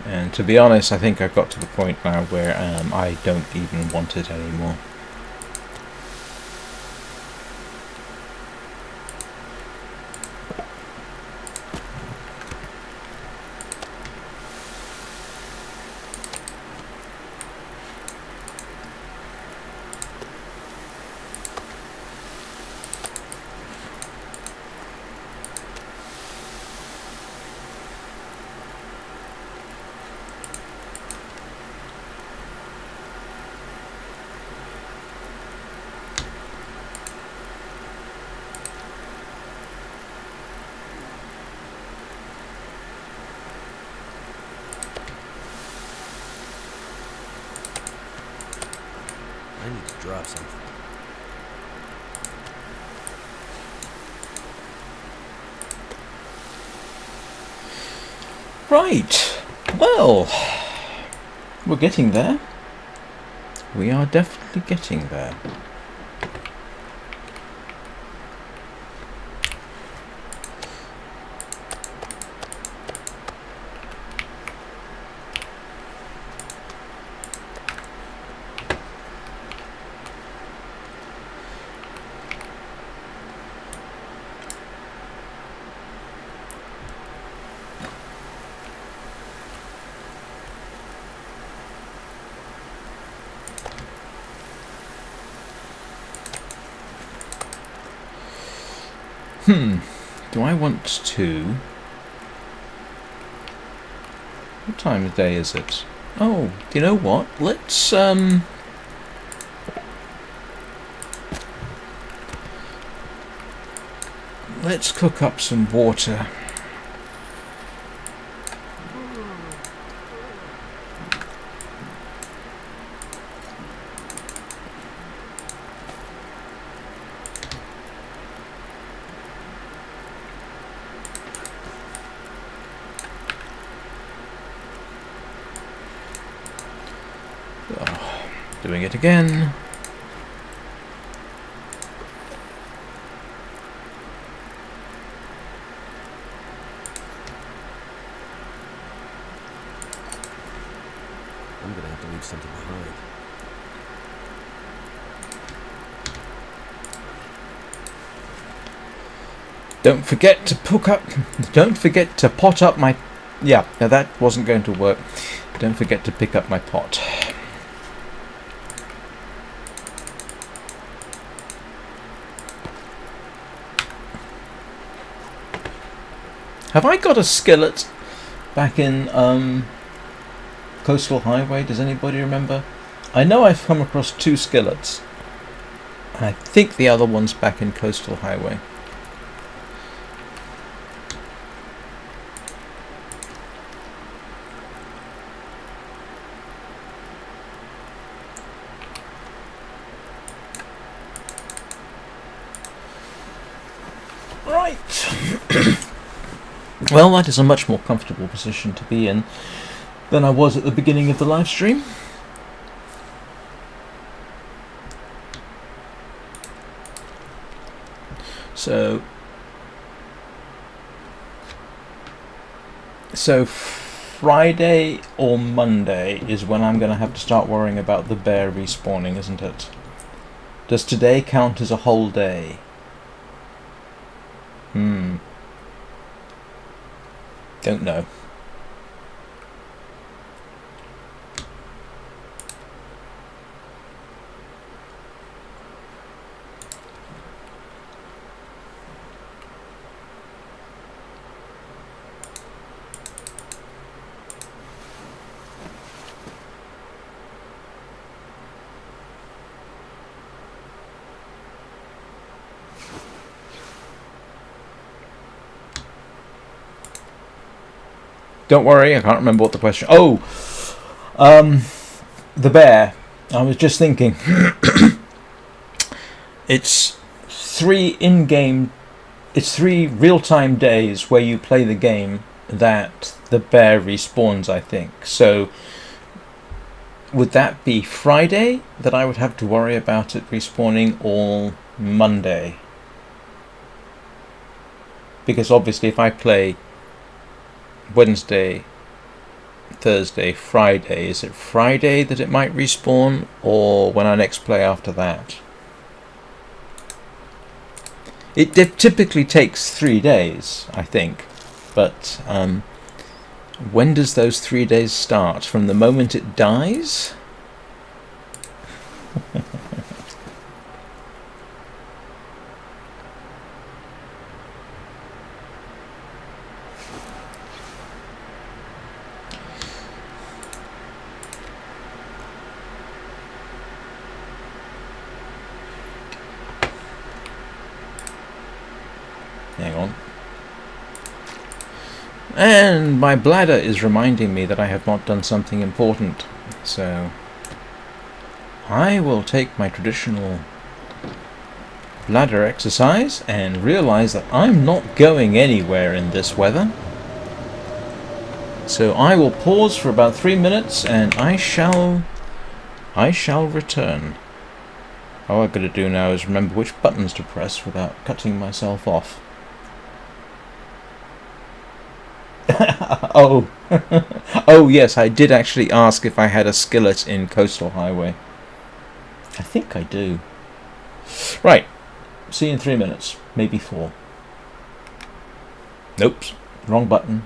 And to be honest, I think I've got to the point now where I don't even want it anymore. I need to drop something. Right. Well, we're getting there. We are definitely getting there. Do I want to... What time of day is it? Oh, you know what? Let's cook up some water. Doing it again. I'm gonna have to leave something behind. Don't forget to Don't forget to pot up my... Yeah, now that wasn't going to work. Don't forget to pick up my pot. Have I got a skillet back in Coastal Highway? Does anybody remember? I know I've come across 2 skillets. I think the other one's back in Coastal Highway. Right. Well, that is a much more comfortable position to be in than I was at the beginning of the live stream. So Friday or Monday is when I'm going to have to start worrying about the bear respawning, isn't it? Does today count as a whole day? Don't know. Don't worry, I can't remember what the question... Oh! The bear. I was just thinking, it's three in-game, it's 3 real-time days where you play the game that the bear respawns, I think. So would that be Friday that I would have to worry about it respawning, or Monday? Because obviously if I play Wednesday, Thursday, Friday, is it Friday that it might respawn, or when I next play after that? It typically takes 3 days, I think, but when does those 3 days start? From the moment it dies? Hang on. And my bladder is reminding me that I have not done something important. So I will take my traditional bladder exercise and realize that I'm not going anywhere in this weather. So I will pause for about 3 minutes and I shall return. All I've got to do now is remember which buttons to press without cutting myself off. Oh, oh yes, I did actually ask if I had a skillet in Coastal Highway. I think I do. Right, see you in 3 minutes, maybe 4. Nope, wrong button.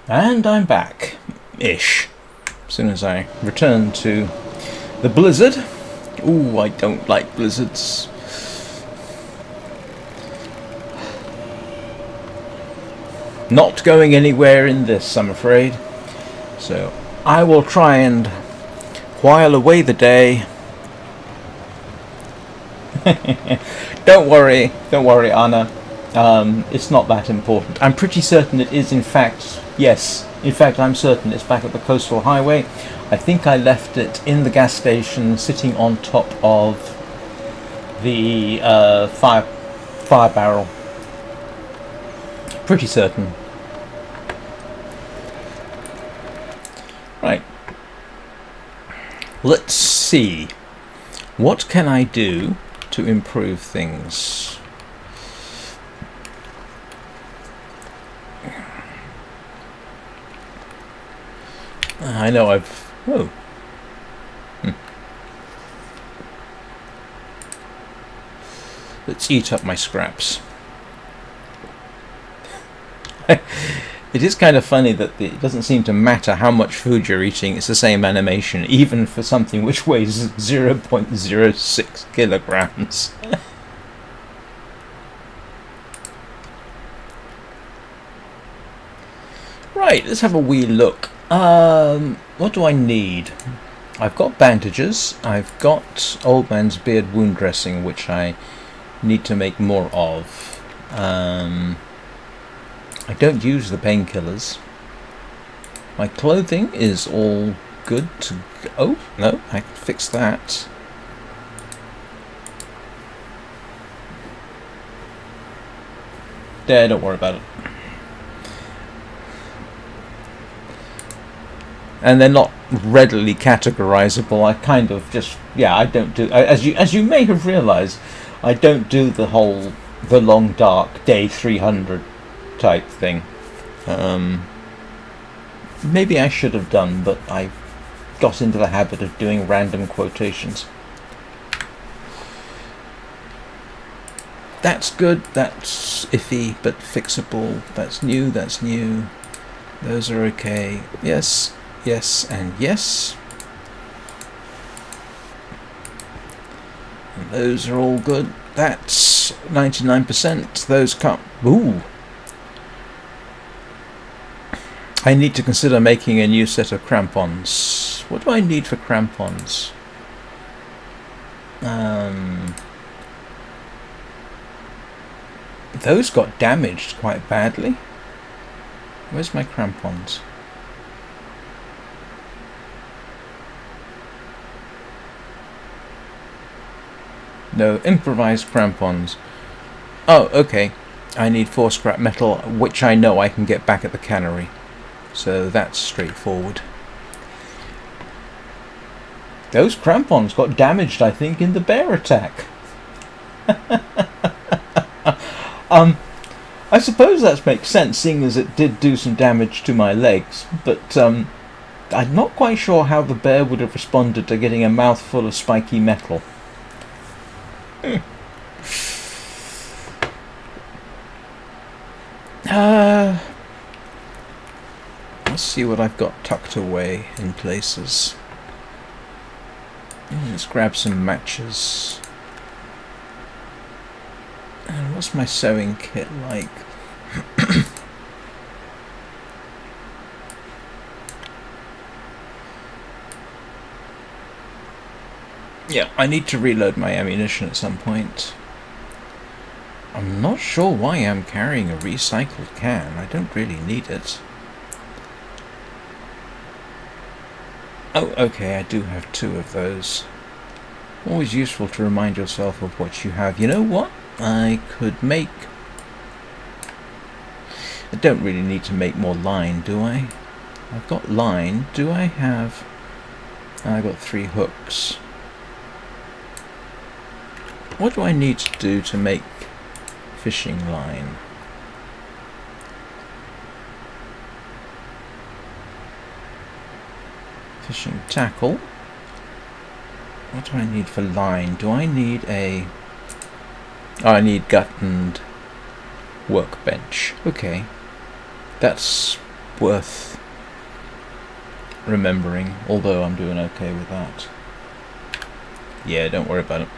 And I'm back-ish. As soon as I return to the blizzard. Ooh, I don't like blizzards. Not going anywhere in this, I'm afraid. So I will try and while away the day. Don't worry, Anna. It's not that important. I'm pretty certain it is, in fact. Yes, in fact, I'm certain it's back at the coastal highway. I think I left it in the gas station, sitting on top of the fire barrel. Pretty certain. Right. Let's see. What can I do to improve things? I know I've... Oh. Let's eat up my scraps. It is kind of funny that it doesn't seem to matter how much food you're eating, it's the same animation, even for something which weighs 0.06 kilograms. Right, let's have a wee look. What do I need? I've got bandages, I've got Old Man's Beard wound dressing, which I need to make more of. I don't use the painkillers. My clothing is all good to go. Oh, no, I can fix that. There, don't worry about it. And they're not readily categorizable. I kind of just, yeah, I don't do, as you may have realized, I don't do the whole, the long dark day 300 type thing. Maybe I should have done, but I got into the habit of doing random quotations. That's good, that's iffy, but fixable. That's new, that's new. Those are okay. Yes, yes, and yes. And those are all good. That's 99%. Those can't... Ooh! I need to consider making a new set of crampons. What do I need for crampons? Those got damaged quite badly. Where's my crampons? No, improvised crampons. Oh, okay. I need 4 scrap metal, which I know I can get back at the cannery. So that's straightforward. Those crampons got damaged, I think, in the bear attack. I suppose that makes sense, seeing as it did do some damage to my legs, but I'm not quite sure how the bear would have responded to getting a mouthful of spiky metal. Let's see what I've got tucked away in places. Let's grab some matches. And what's my sewing kit like? Yeah, I need to reload my ammunition at some point. I'm not sure why I'm carrying a recycled can. I don't really need it. Oh, okay, I do have 2 of those. Always useful to remind yourself of what you have. You know what? I could make... I don't really need to make more line, do I? I've got line. Do I have... I've got 3 hooks. What do I need to do to make fishing line? Fishing tackle. What do I need for line? Do I need a... Oh, I need gut and workbench. Okay. That's worth remembering, although I'm doing okay with that. Yeah, don't worry about it.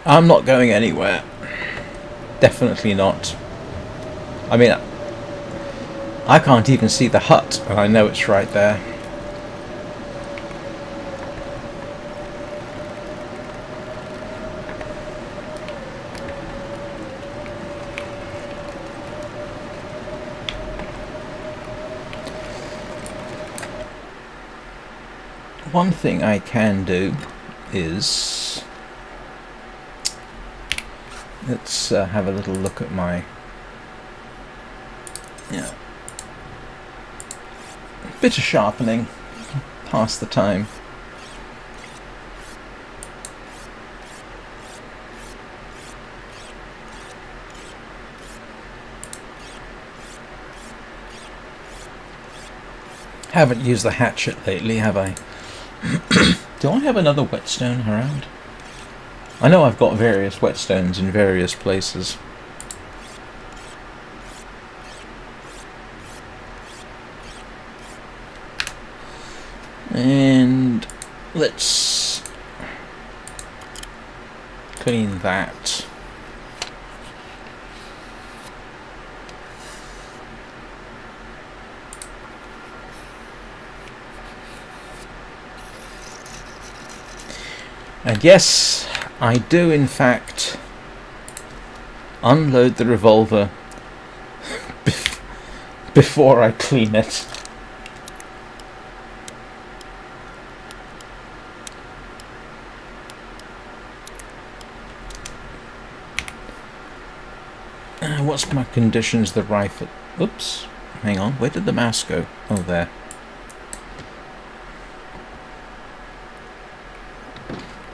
I'm not going anywhere. Definitely not. I mean, I can't even see the hut, and I know it's right there. One thing I can do is... let's have a little look at my... yeah. Bit of sharpening. Pass the time. Haven't used the hatchet lately, have I? Do I have another whetstone around? I know I've got various whetstones in various places. And let's clean that. And yes, I do in fact unload the revolver before I clean it. What's my conditions? The rifle. Oops. Hang on. Where did the mouse go? Oh, there.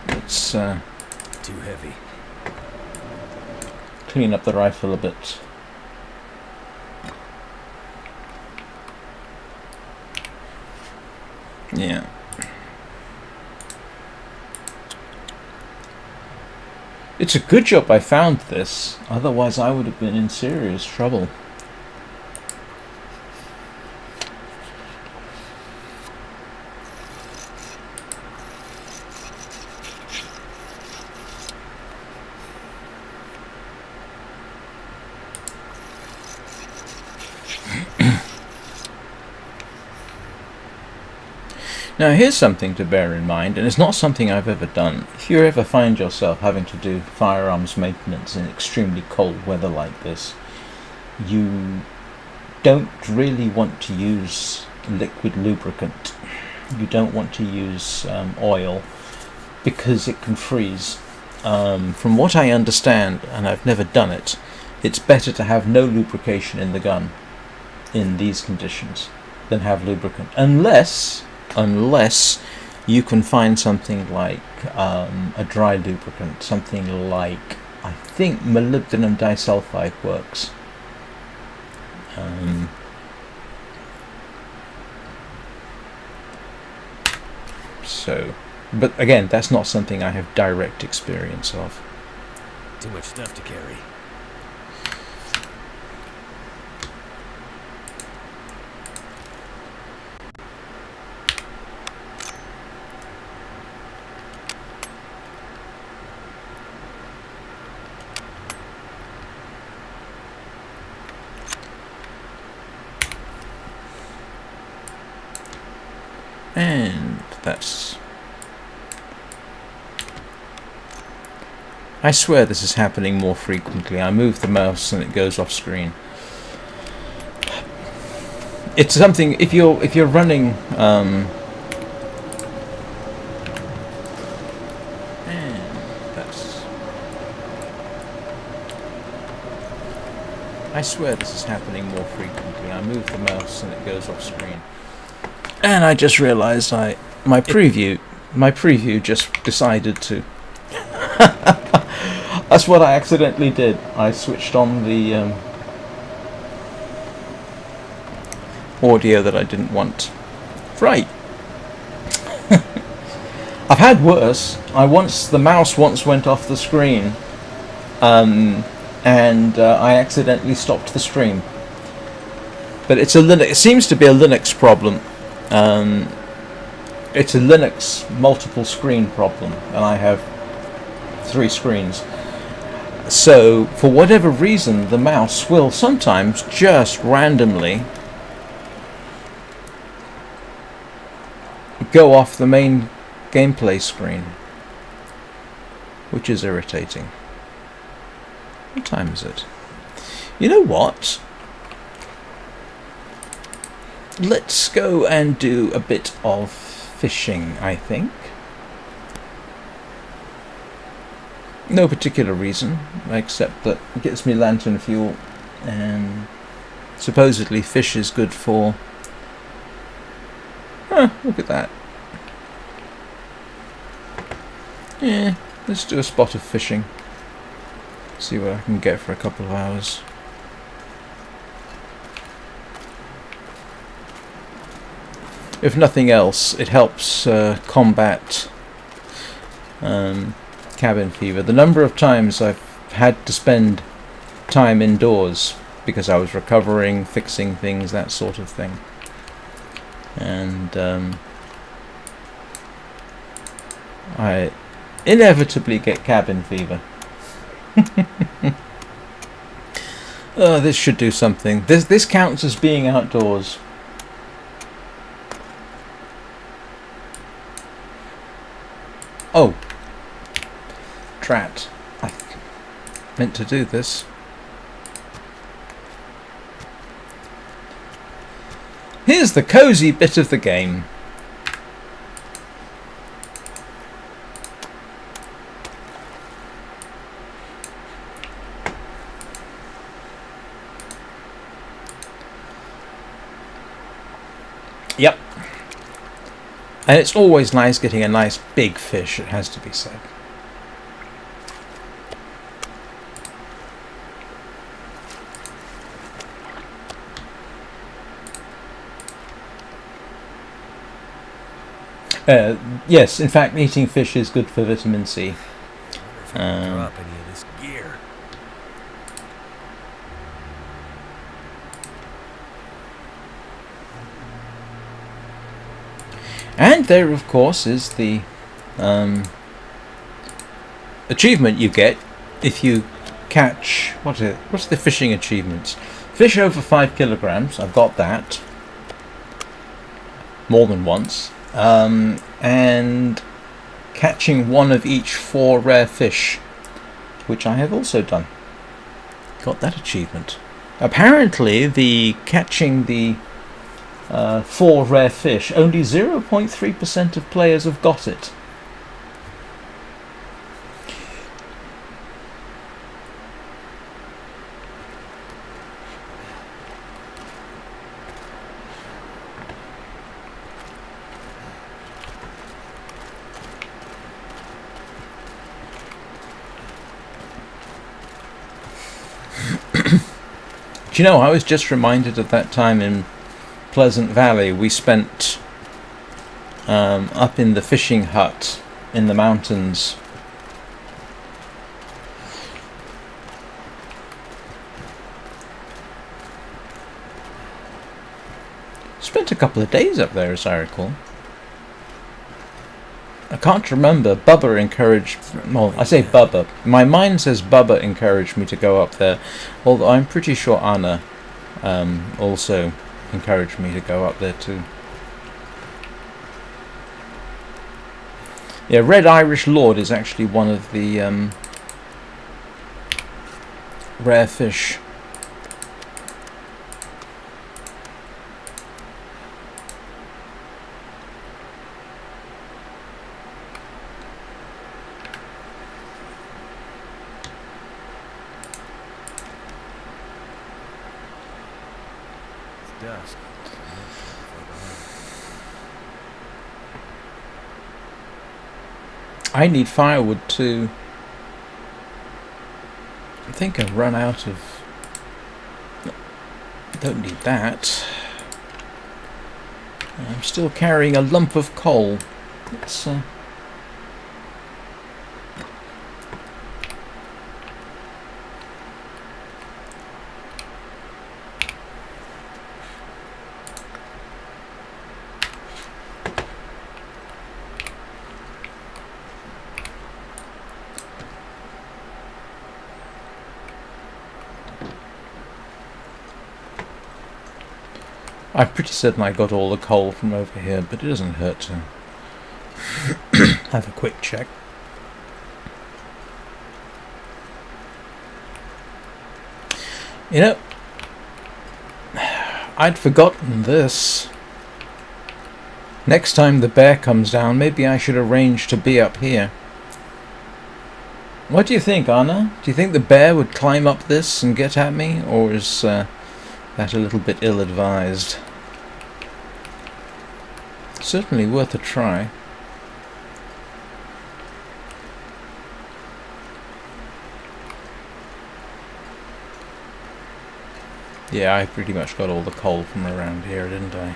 Let's too heavy. Clean up the rifle a bit. Yeah. It's a good job I found this, otherwise I would have been in serious trouble. Now here's something to bear in mind, and it's not something I've ever done. If you ever find yourself having to do firearms maintenance in extremely cold weather like this, you don't really want to use liquid lubricant. You don't want to use oil, because it can freeze. From what I understand, and I've never done it, it's better to have no lubrication in the gun in these conditions than have lubricant, unless you can find something like a dry lubricant, something like, I think molybdenum disulfide works. So, but again, that's not something I have direct experience of. Too much stuff to carry. And that's... I swear this is happening more frequently. I move the mouse and it goes off screen. It's something, if you're running and that's... I swear this is happening more frequently. I move the mouse and it goes off screen. And I just realised my preview just decided to That's what I accidentally did. I switched on the audio that I didn't want. Right. I've had worse. The mouse once went off the screen, and I accidentally stopped the stream. But it's a Linux. It seems to be a Linux problem. It's a Linux multiple screen problem, and I have 3 screens. So, for whatever reason, the mouse will sometimes just randomly go off the main gameplay screen, which is irritating. What time is it? You know what? Let's go and do a bit of fishing, I think. No particular reason, except that it gets me lantern fuel, and supposedly fish is good for... look at that. Yeah, let's do a spot of fishing. See what I can get for a couple of hours. If nothing else, it helps combat cabin fever. The number of times I've had to spend time indoors because I was recovering, fixing things, that sort of thing. And I inevitably get cabin fever. Oh, this should do something. This counts as being outdoors. Oh, drat. I meant to do this. Here's the cozy bit of the game. Yep. And it's always nice getting a nice big fish, it has to be said. Yes, in fact, eating fish is good for vitamin C. Drop any of this gear. And there, of course, is the achievement you get if you catch... What's the fishing achievements? Fish over 5 kilograms, I've got that. More than once. And catching one of each 4 rare fish, which I have also done. Got that achievement. Apparently, the catching the 4 rare fish, only 0.3% of players have got it. Do you know, I was just reminded of that time in Pleasant Valley. We spent up in the fishing hut in the mountains. Spent a couple of days up there, as I recall. I can't remember. Bubba encouraged... Well, I say Bubba. My mind says Bubba encouraged me to go up there. Although I'm pretty sure Anna also encouraged me to go up there too. Yeah, Red Irish Lord is actually one of the rare fish. Dusk. I need firewood too. think I've run out of... Don't need that. I'm still carrying a lump of coal. Let's... I'm pretty certain I got all the coal from over here, but it doesn't hurt to have a quick check. You know, I'd forgotten this. Next time the bear comes down, maybe I should arrange to be up here. What do you think, Anna? Do you think the bear would climb up this and get at me, or is that a little bit ill-advised? Certainly worth a try. Yeah, I pretty much got all the coal from around here, didn't I?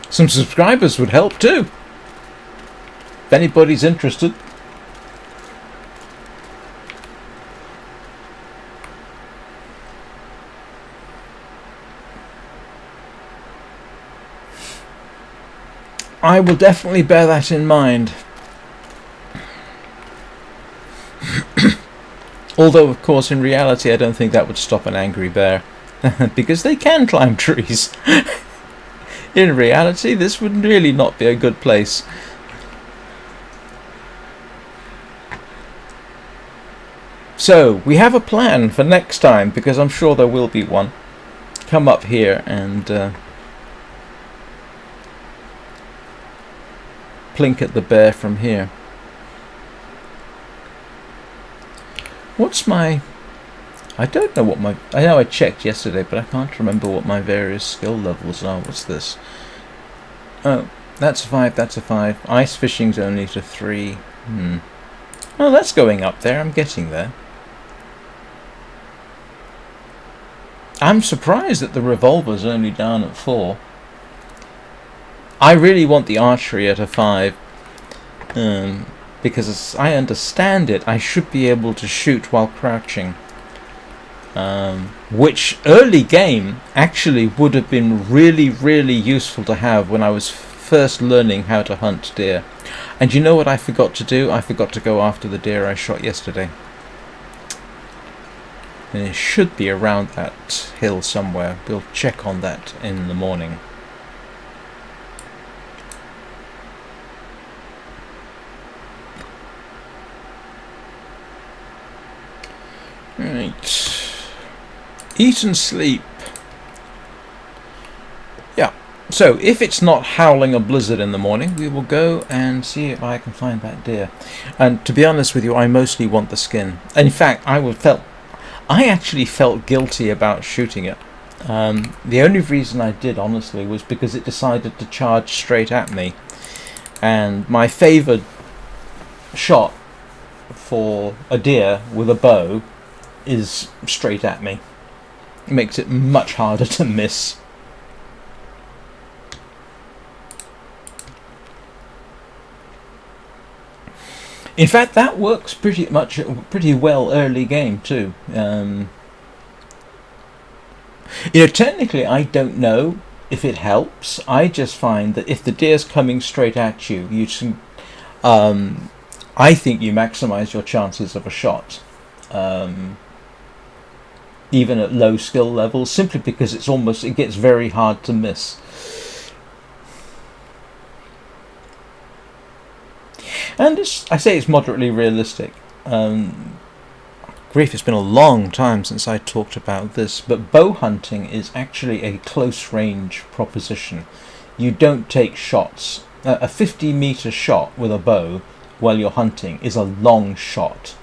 Some subscribers would help too. If anybody's interested. I will definitely bear that in mind. Although, of course, in reality, I don't think that would stop an angry bear. Because they can climb trees. In reality, this would really not be a good place. So, we have a plan for next time, because I'm sure there will be one. Come up here and plink at the bear from here. What's my... I don't know what my... I know I checked yesterday, but I can't remember what my various skill levels are. What's this? Oh, that's a 5, that's a 5. Ice fishing's only to 3. Oh, that's going up there. I'm getting there. I'm surprised that the revolver's only down at 4. I really want the archery at a 5. Because as I understand it, I should be able to shoot while crouching. Which early game actually would have been really, really useful to have when I was first learning how to hunt deer. And you know what I forgot to do? I forgot to go after the deer I shot yesterday. And it should be around that hill somewhere. We'll check on that in the morning. Right. Eat and sleep. Yeah. So, if it's not howling a blizzard in the morning, we will go and see if I can find that deer. And to be honest with you, I mostly want the skin. In fact, I actually felt guilty about shooting it. The only reason I did, honestly, was because it decided to charge straight at me. And my favoured shot for a deer with a bow is straight at me. It makes it much harder to miss. In fact, that works pretty well early game too. Technically, I don't know if it helps. I just find that if the deer's coming straight at you, I think you maximise your chances of a shot. Even at low skill levels, simply because it gets very hard to miss. And I say it's moderately realistic. Grief, it's been a long time since I talked about this, but bow hunting is actually a close range proposition. You don't take shots. A 50-meter shot with a bow while you're hunting is a long shot.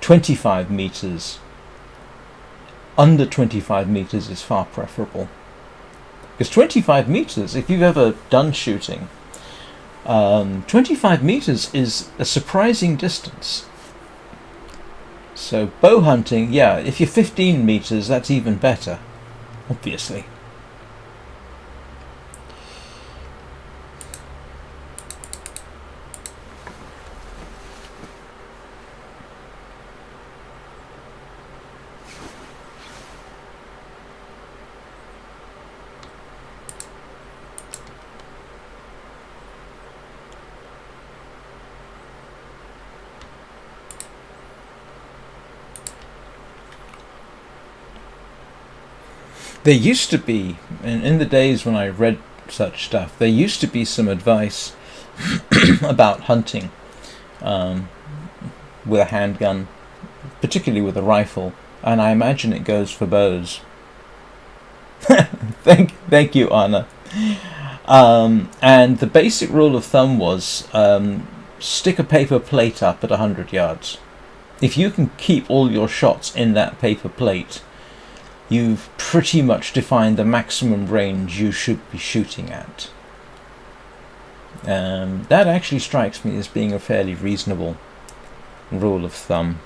25 meters, under 25 meters is far preferable. Because 25 meters, if you've ever done shooting, 25 meters is a surprising distance. So bow hunting, yeah, if you're 15 meters, that's even better, obviously. There used to be, in the days when I read such stuff, there used to be some advice about hunting with a handgun, particularly with a rifle, and I imagine it goes for bows. Thank you, Anna. And the basic rule of thumb was stick a paper plate up at 100 yards. If you can keep all your shots in that paper plate, you've pretty much defined the maximum range you should be shooting at. That actually strikes me as being a fairly reasonable rule of thumb.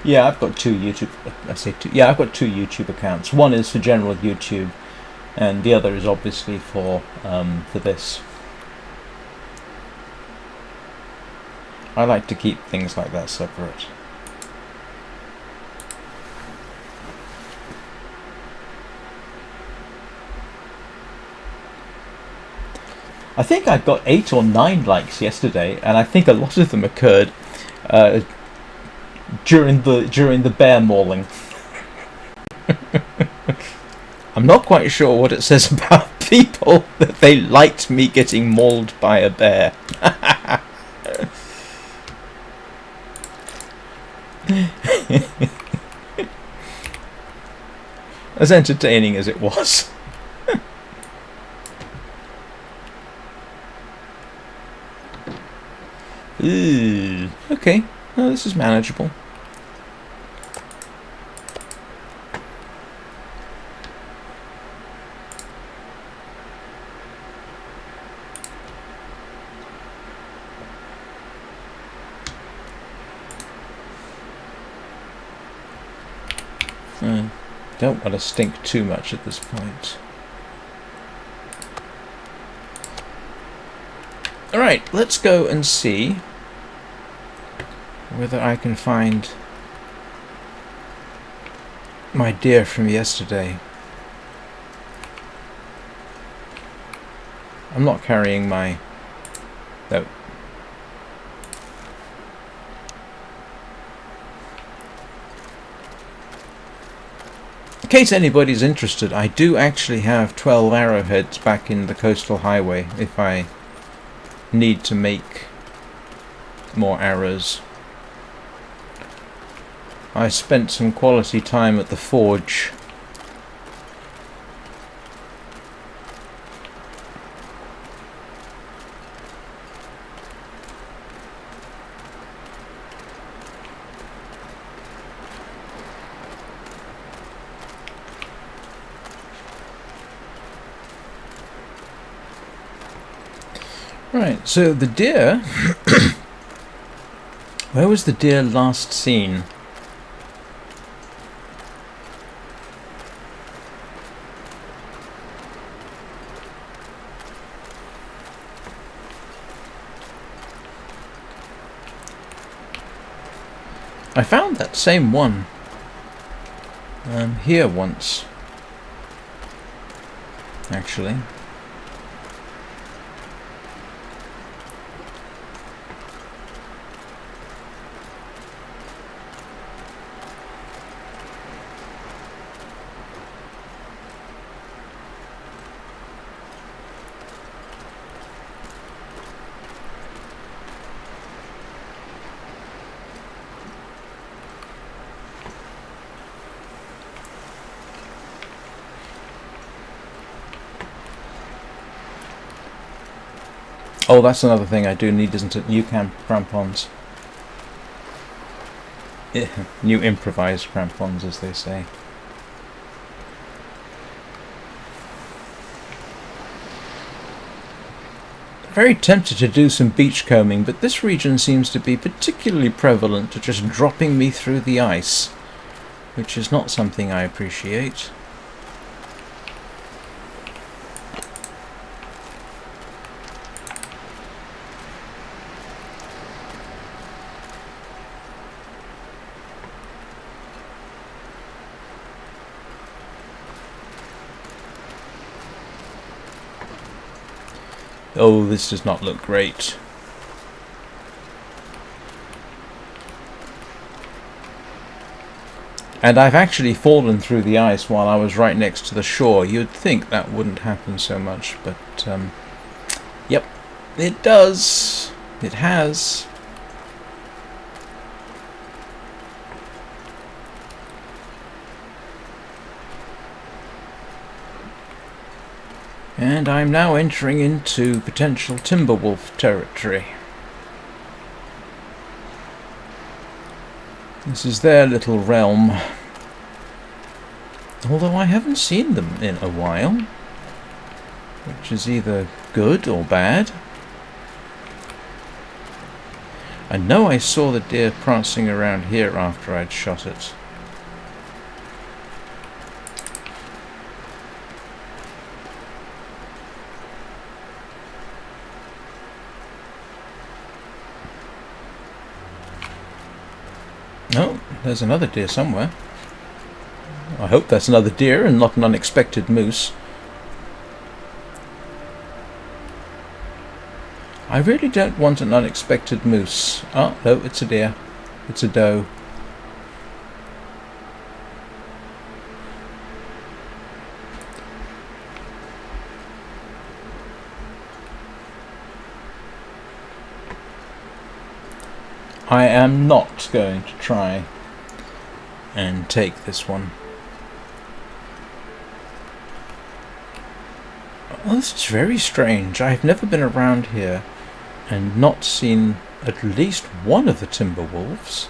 Yeah, I've got two YouTube. I say two. Yeah, I've got two YouTube accounts. One is for general YouTube, and the other is obviously for this. I like to keep things like that separate. I think I got 8 or 9 likes yesterday, and I think a lot of them occurred during the bear mauling. I'm not quite sure what it says about people that they liked me getting mauled by a bear. As entertaining as it was. Ooh, okay, well, this is manageable. Don't want to stink too much at this point. Alright, let's go and see whether I can find my deer from yesterday. I'm not carrying my... No. In case anybody's interested, I do actually have 12 arrowheads back in the coastal highway if I need to make more arrows. I spent some quality time at the forge. Right, so the deer... Where was the deer last seen? I found that same one here once, actually. Oh, that's another thing I do need, isn't it? New crampons. New improvised crampons, as they say. Very tempted to do some beachcombing, but this region seems to be particularly prevalent to just dropping me through the ice, which is not something I appreciate. Oh, this does not look great. And I've actually fallen through the ice while I was right next to the shore. You'd think that wouldn't happen so much, but yep, it does. It has. And I'm now entering into potential timber wolf territory. This is their little realm. Although I haven't seen them in a while, which is either good or bad. I know I saw the deer prancing around here after I'd shot it. Oh, there's another deer somewhere. I hope that's another deer and not an unexpected moose. I really don't want an unexpected moose. Oh, no, it's a deer. It's a doe. I am not going to try and take this one. Oh, this is very strange. I've never been around here and not seen at least one of the timber wolves.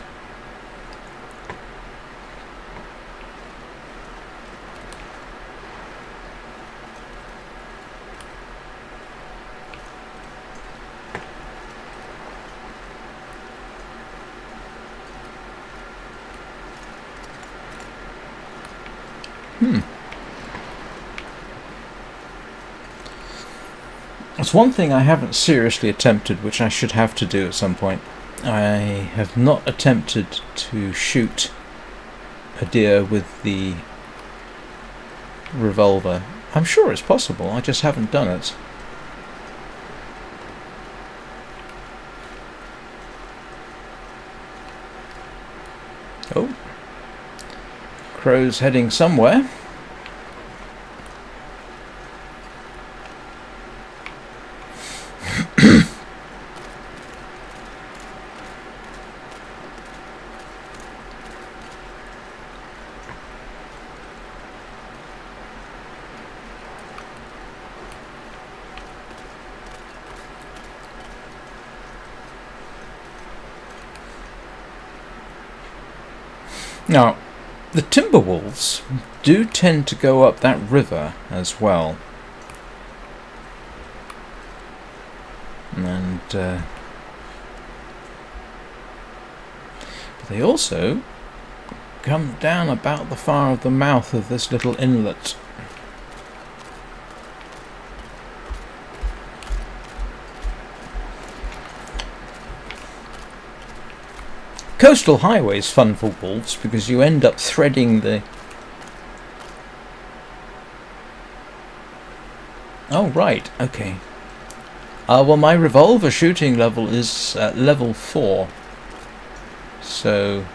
It's one thing I haven't seriously attempted, which I should have to do at some point. I have not attempted to shoot a deer with the revolver. I'm sure it's possible, I just haven't done it. Oh. Crow's heading somewhere. Now, the timber wolves do tend to go up that river as well. And but they also come down about the far of the mouth of this little inlet. Coastal highway is fun for wolves because you end up threading the... Oh, right, okay. Well, my revolver shooting level is level 4. So...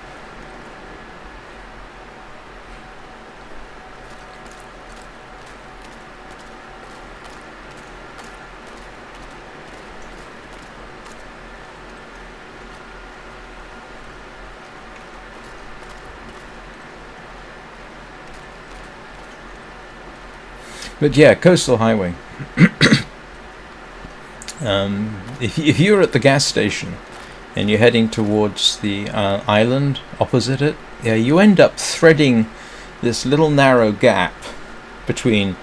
But yeah, coastal highway. If you're at the gas station and you're heading towards the island opposite it, yeah, you end up threading this little narrow gap between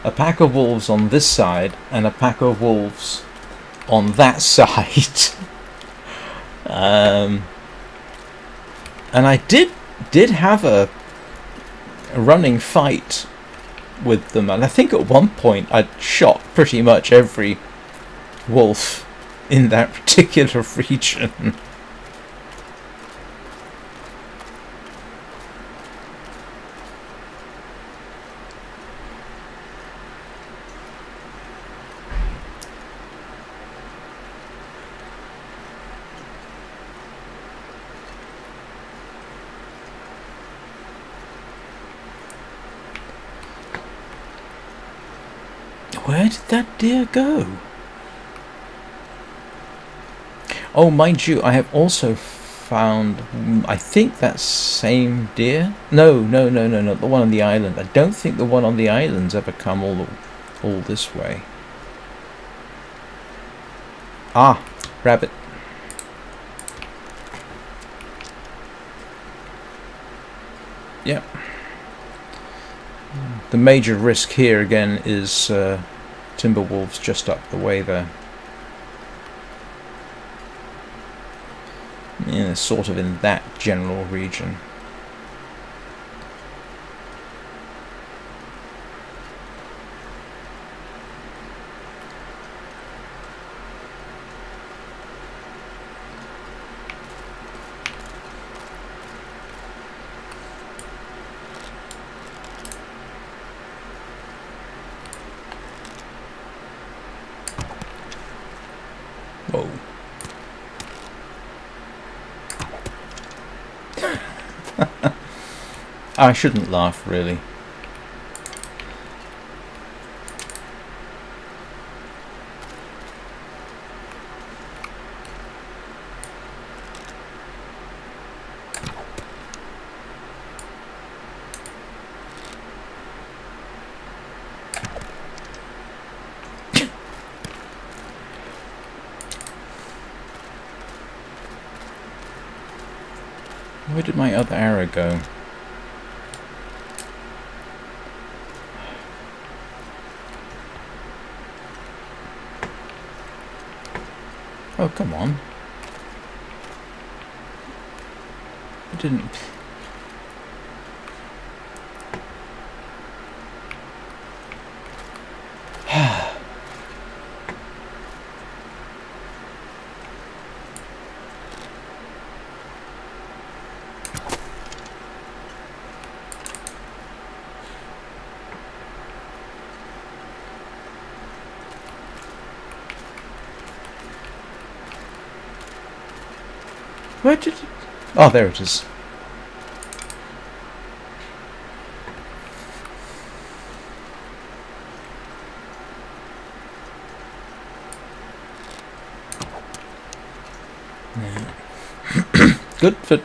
a pack of wolves on this side and a pack of wolves on that side. And I did have a running fight with them, and I think at one point I'd shot pretty much every wolf in that particular region. Where did that deer go? Oh, mind you, I have also found, I think that same deer. No, not the one on the island. I don't think the one on the island's ever come all this way. Ah, rabbit. Yep. The major risk here again is timber wolves just up the way there. Yeah, sort of in that general region. Whoa. I shouldn't laugh, really. Where did my other arrow go? Oh, come on. I didn't... Where did it... Oh, there it is. Yeah. Good, but...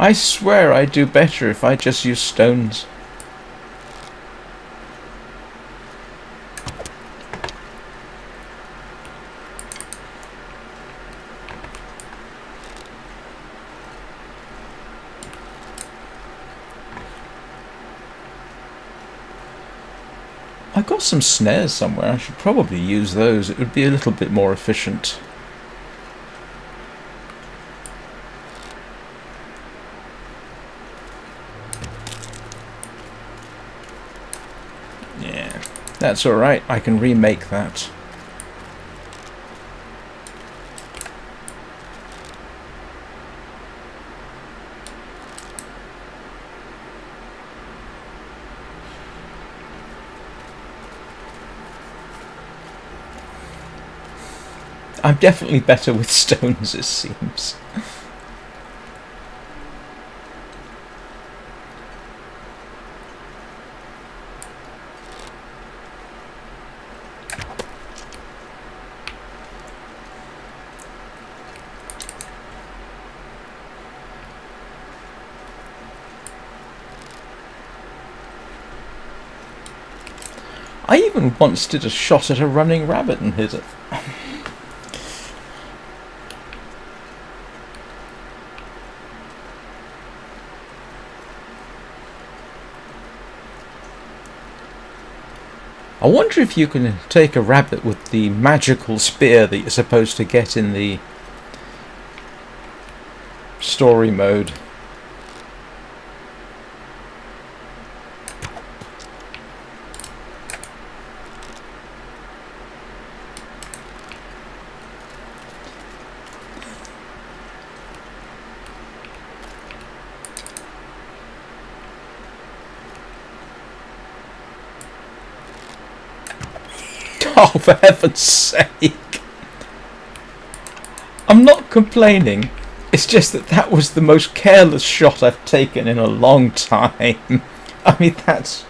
I swear I'd do better if I just used stones. I've got some snares somewhere. I should probably use those. It would be a little bit more efficient. Yeah, that's alright. I can remake that. I'm definitely better with stones, it seems. I even once did a shot at a running rabbit and hit it. I wonder if you can take a rabbit with the magical spear that you're supposed to get in the story mode. Oh, for heaven's sake! I'm not complaining. It's just that was the most careless shot I've taken in a long time. I mean, that's...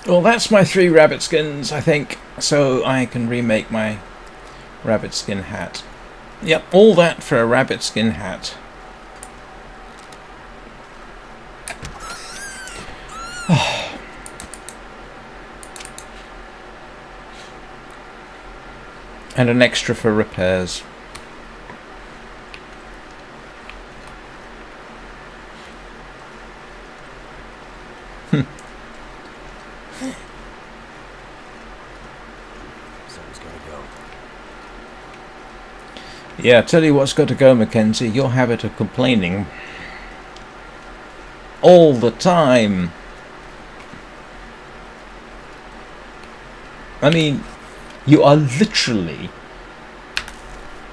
Well, that's my 3 rabbit skins, I think. So I can remake my rabbit skin hat. Yep, all that for a rabbit skin hat. And an extra for repairs. Someone's gotta go. Yeah, tell you what's got to go, Mackenzie. Your habit of complaining all the time. I mean, you are literally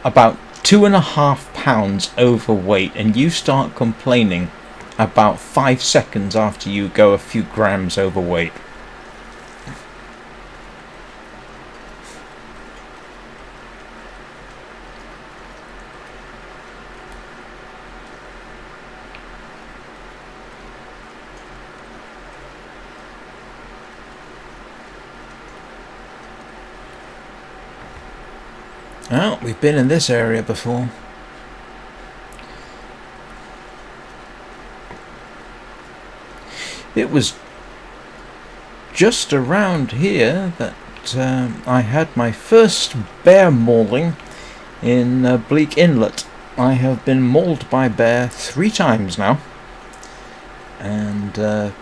about 2.5 pounds overweight, and you start complaining about 5 seconds after you go a few grams overweight. Well, we've been in this area before. It was just around here that I had my first bear mauling in Bleak Inlet. I have been mauled by bear 3 times now, and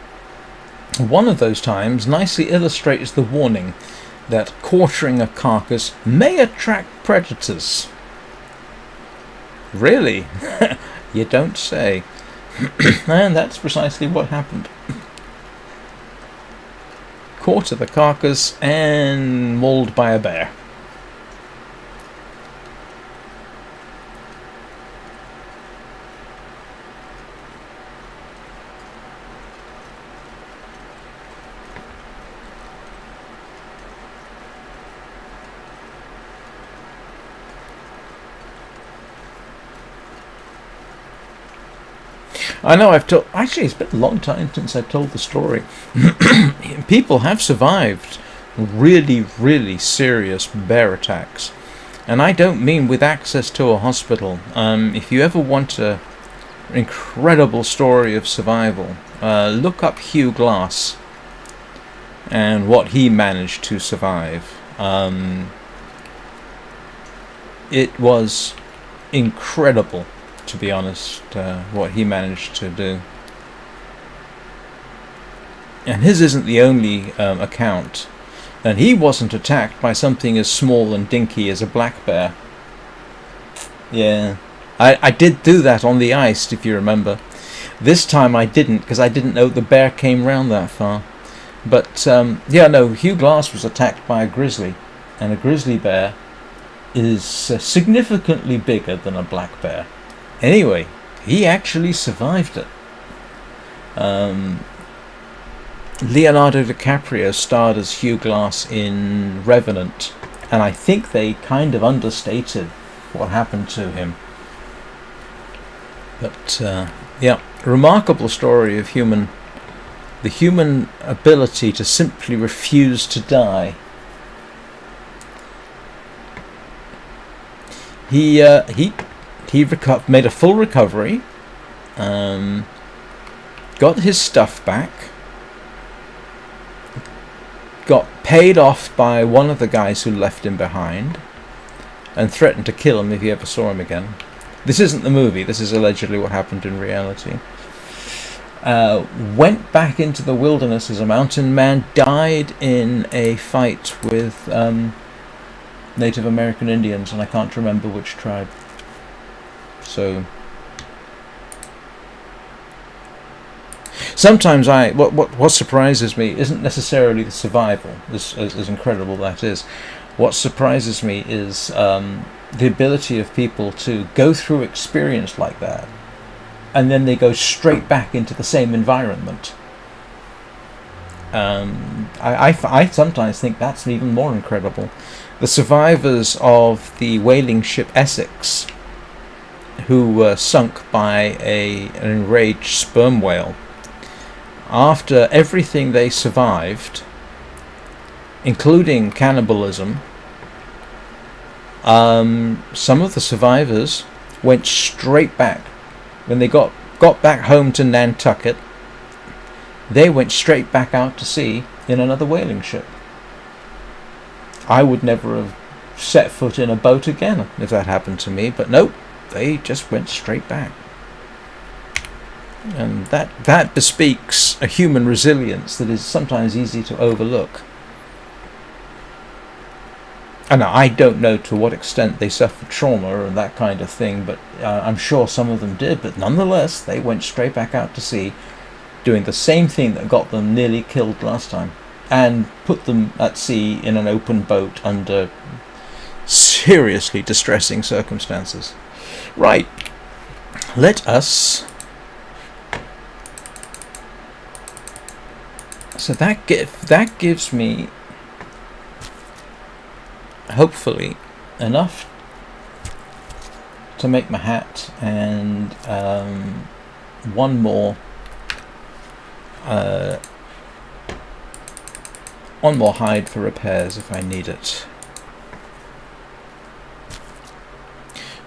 one of those times nicely illustrates the warning that quartering a carcass may attract predators. Really? You don't say. And that's precisely what happened. Quarter the carcass and mauled by a bear. I know I've told... Actually, it's been a long time since I told the story. People have survived really, really serious bear attacks. And I don't mean with access to a hospital. If you ever want an incredible story of survival, look up Hugh Glass and what he managed to survive. It was incredible to be honest, what he managed to do. And his isn't the only account. And he wasn't attacked by something as small and dinky as a black bear. Yeah, I did do that on the ice, if you remember. This time I didn't, because I didn't know the bear came round that far. But, yeah, no, Hugh Glass was attacked by a grizzly. And a grizzly bear is significantly bigger than a black bear. Anyway, he actually survived it. Leonardo DiCaprio starred as Hugh Glass in Revenant, and I think they kind of understated what happened to him. But yeah, remarkable story of the human ability to simply refuse to die. He made a full recovery, got his stuff back, got paid off by one of the guys who left him behind, and threatened to kill him if he ever saw him again. This isn't the movie, this is allegedly what happened in reality. Went back into the wilderness as a mountain man, died in a fight with Native American Indians, and I can't remember which tribe. So sometimes what surprises me isn't necessarily the survival, as incredible that is. What surprises me is the ability of people to go through experience like that, and then they go straight back into the same environment. I sometimes think that's even more incredible. The survivors of the whaling ship Essex, who were sunk by an enraged sperm whale, after everything they survived, including cannibalism, some of the survivors went straight back. When they got back home to Nantucket, they went straight back out to sea in another whaling ship. I would never have set foot in a boat again if that happened to me, but nope, they just went straight back. And that bespeaks a human resilience that is sometimes easy to overlook. And I don't know to what extent they suffered trauma and that kind of thing, but I'm sure some of them did. But nonetheless, they went straight back out to sea, doing the same thing that got them nearly killed last time, and put them at sea in an open boat under seriously distressing circumstances. Right, let us... So that gives me, hopefully, enough to make my hat, and one more hide for repairs if I need it.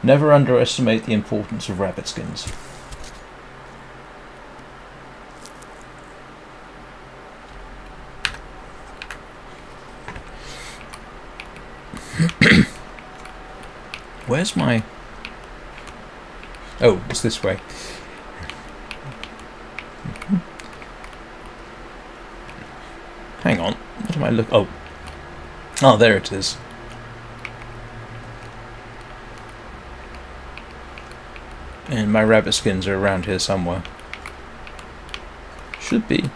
Never underestimate the importance of rabbit skins. Where's my... Oh, it's this way. Hang on. What am I looking... Oh. Oh, there it is. And my rabbit skins are around here somewhere. Should be.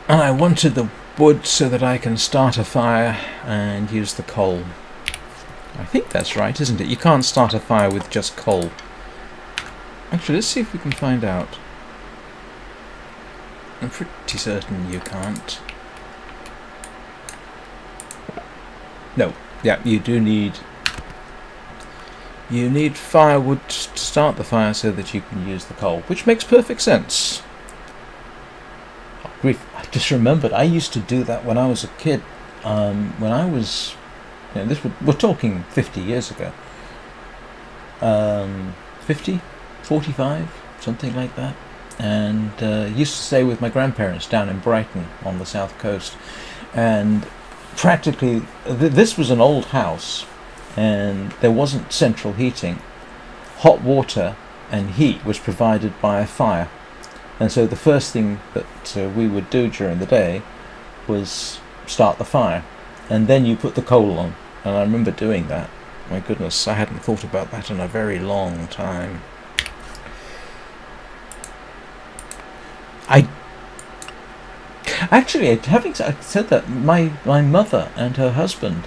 And I wanted the wood so that I can start a fire and use the coal. I think that's right, isn't it? You can't start a fire with just coal. Actually, let's see if we can find out. I'm pretty certain you can't. No. Yeah, you do need... You need firewood to start the fire so that you can use the coal, which makes perfect sense. Oh, grief. I just remembered, I used to do that when I was a kid. When I was... You know, we're talking 50 years ago. 50? 45, something like that. And used to stay with my grandparents down in Brighton on the south coast. And practically, this was an old house, and there wasn't central heating. Hot water and heat was provided by a fire. And so the first thing that we would do during the day was start the fire. And then you put the coal on. And I remember doing that. My goodness, I hadn't thought about that in a very long time. Actually, having said that, my mother and her husband,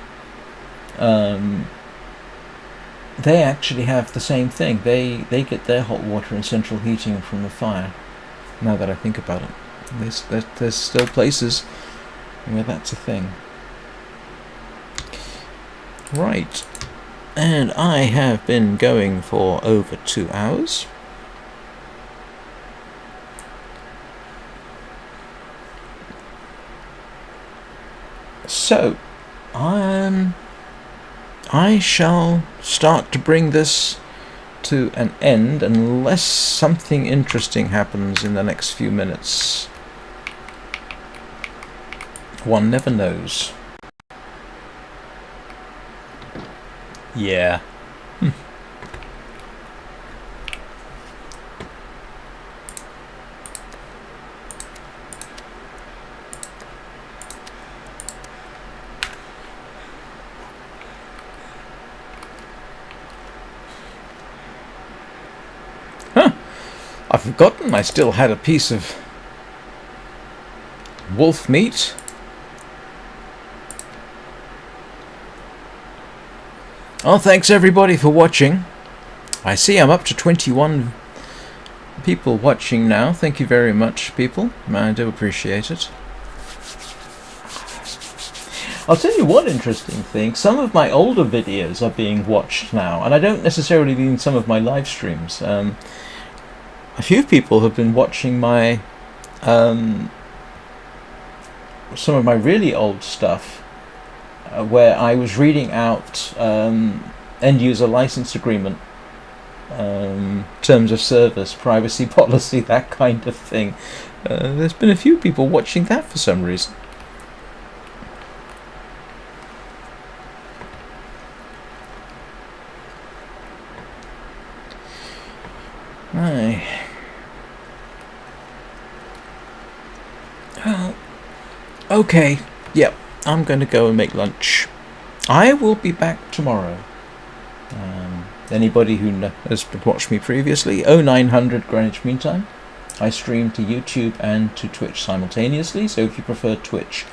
they actually have the same thing. They get their hot water and central heating from a fire. Now that I think about it, there's still places where that's a thing. Right, and I have been going for over 2 hours. So, I shall start to bring this to an end unless something interesting happens in the next few minutes. One never knows. Yeah. I've forgotten I still had a piece of wolf meat. Oh, thanks everybody for watching. I see I'm up to 21 people watching now. Thank you very much, people. I do appreciate it. I'll tell you one interesting thing. Some of my older videos are being watched now, and I don't necessarily mean some of my live streams. A few people have been watching my some of my really old stuff, where I was reading out end-user license agreement, terms of service, privacy policy, that kind of thing. There's been a few people watching that for some reason. Aye. Oh, okay, yep, I'm going to go and make lunch. I will be back tomorrow. Anybody who has watched me previously, 0900 Greenwich Mean Time. I stream to YouTube and to Twitch simultaneously, so if you prefer Twitch,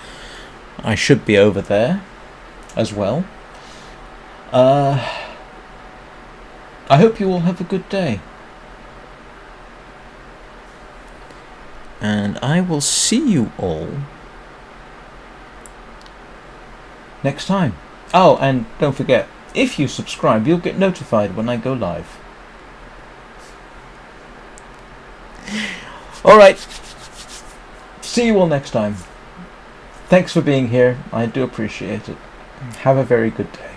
I should be over there as well. I hope you all have a good day. And I will see you all next time. Oh, and don't forget, if you subscribe, you'll get notified when I go live. Alright. See you all next time. Thanks for being here. I do appreciate it. Have a very good day.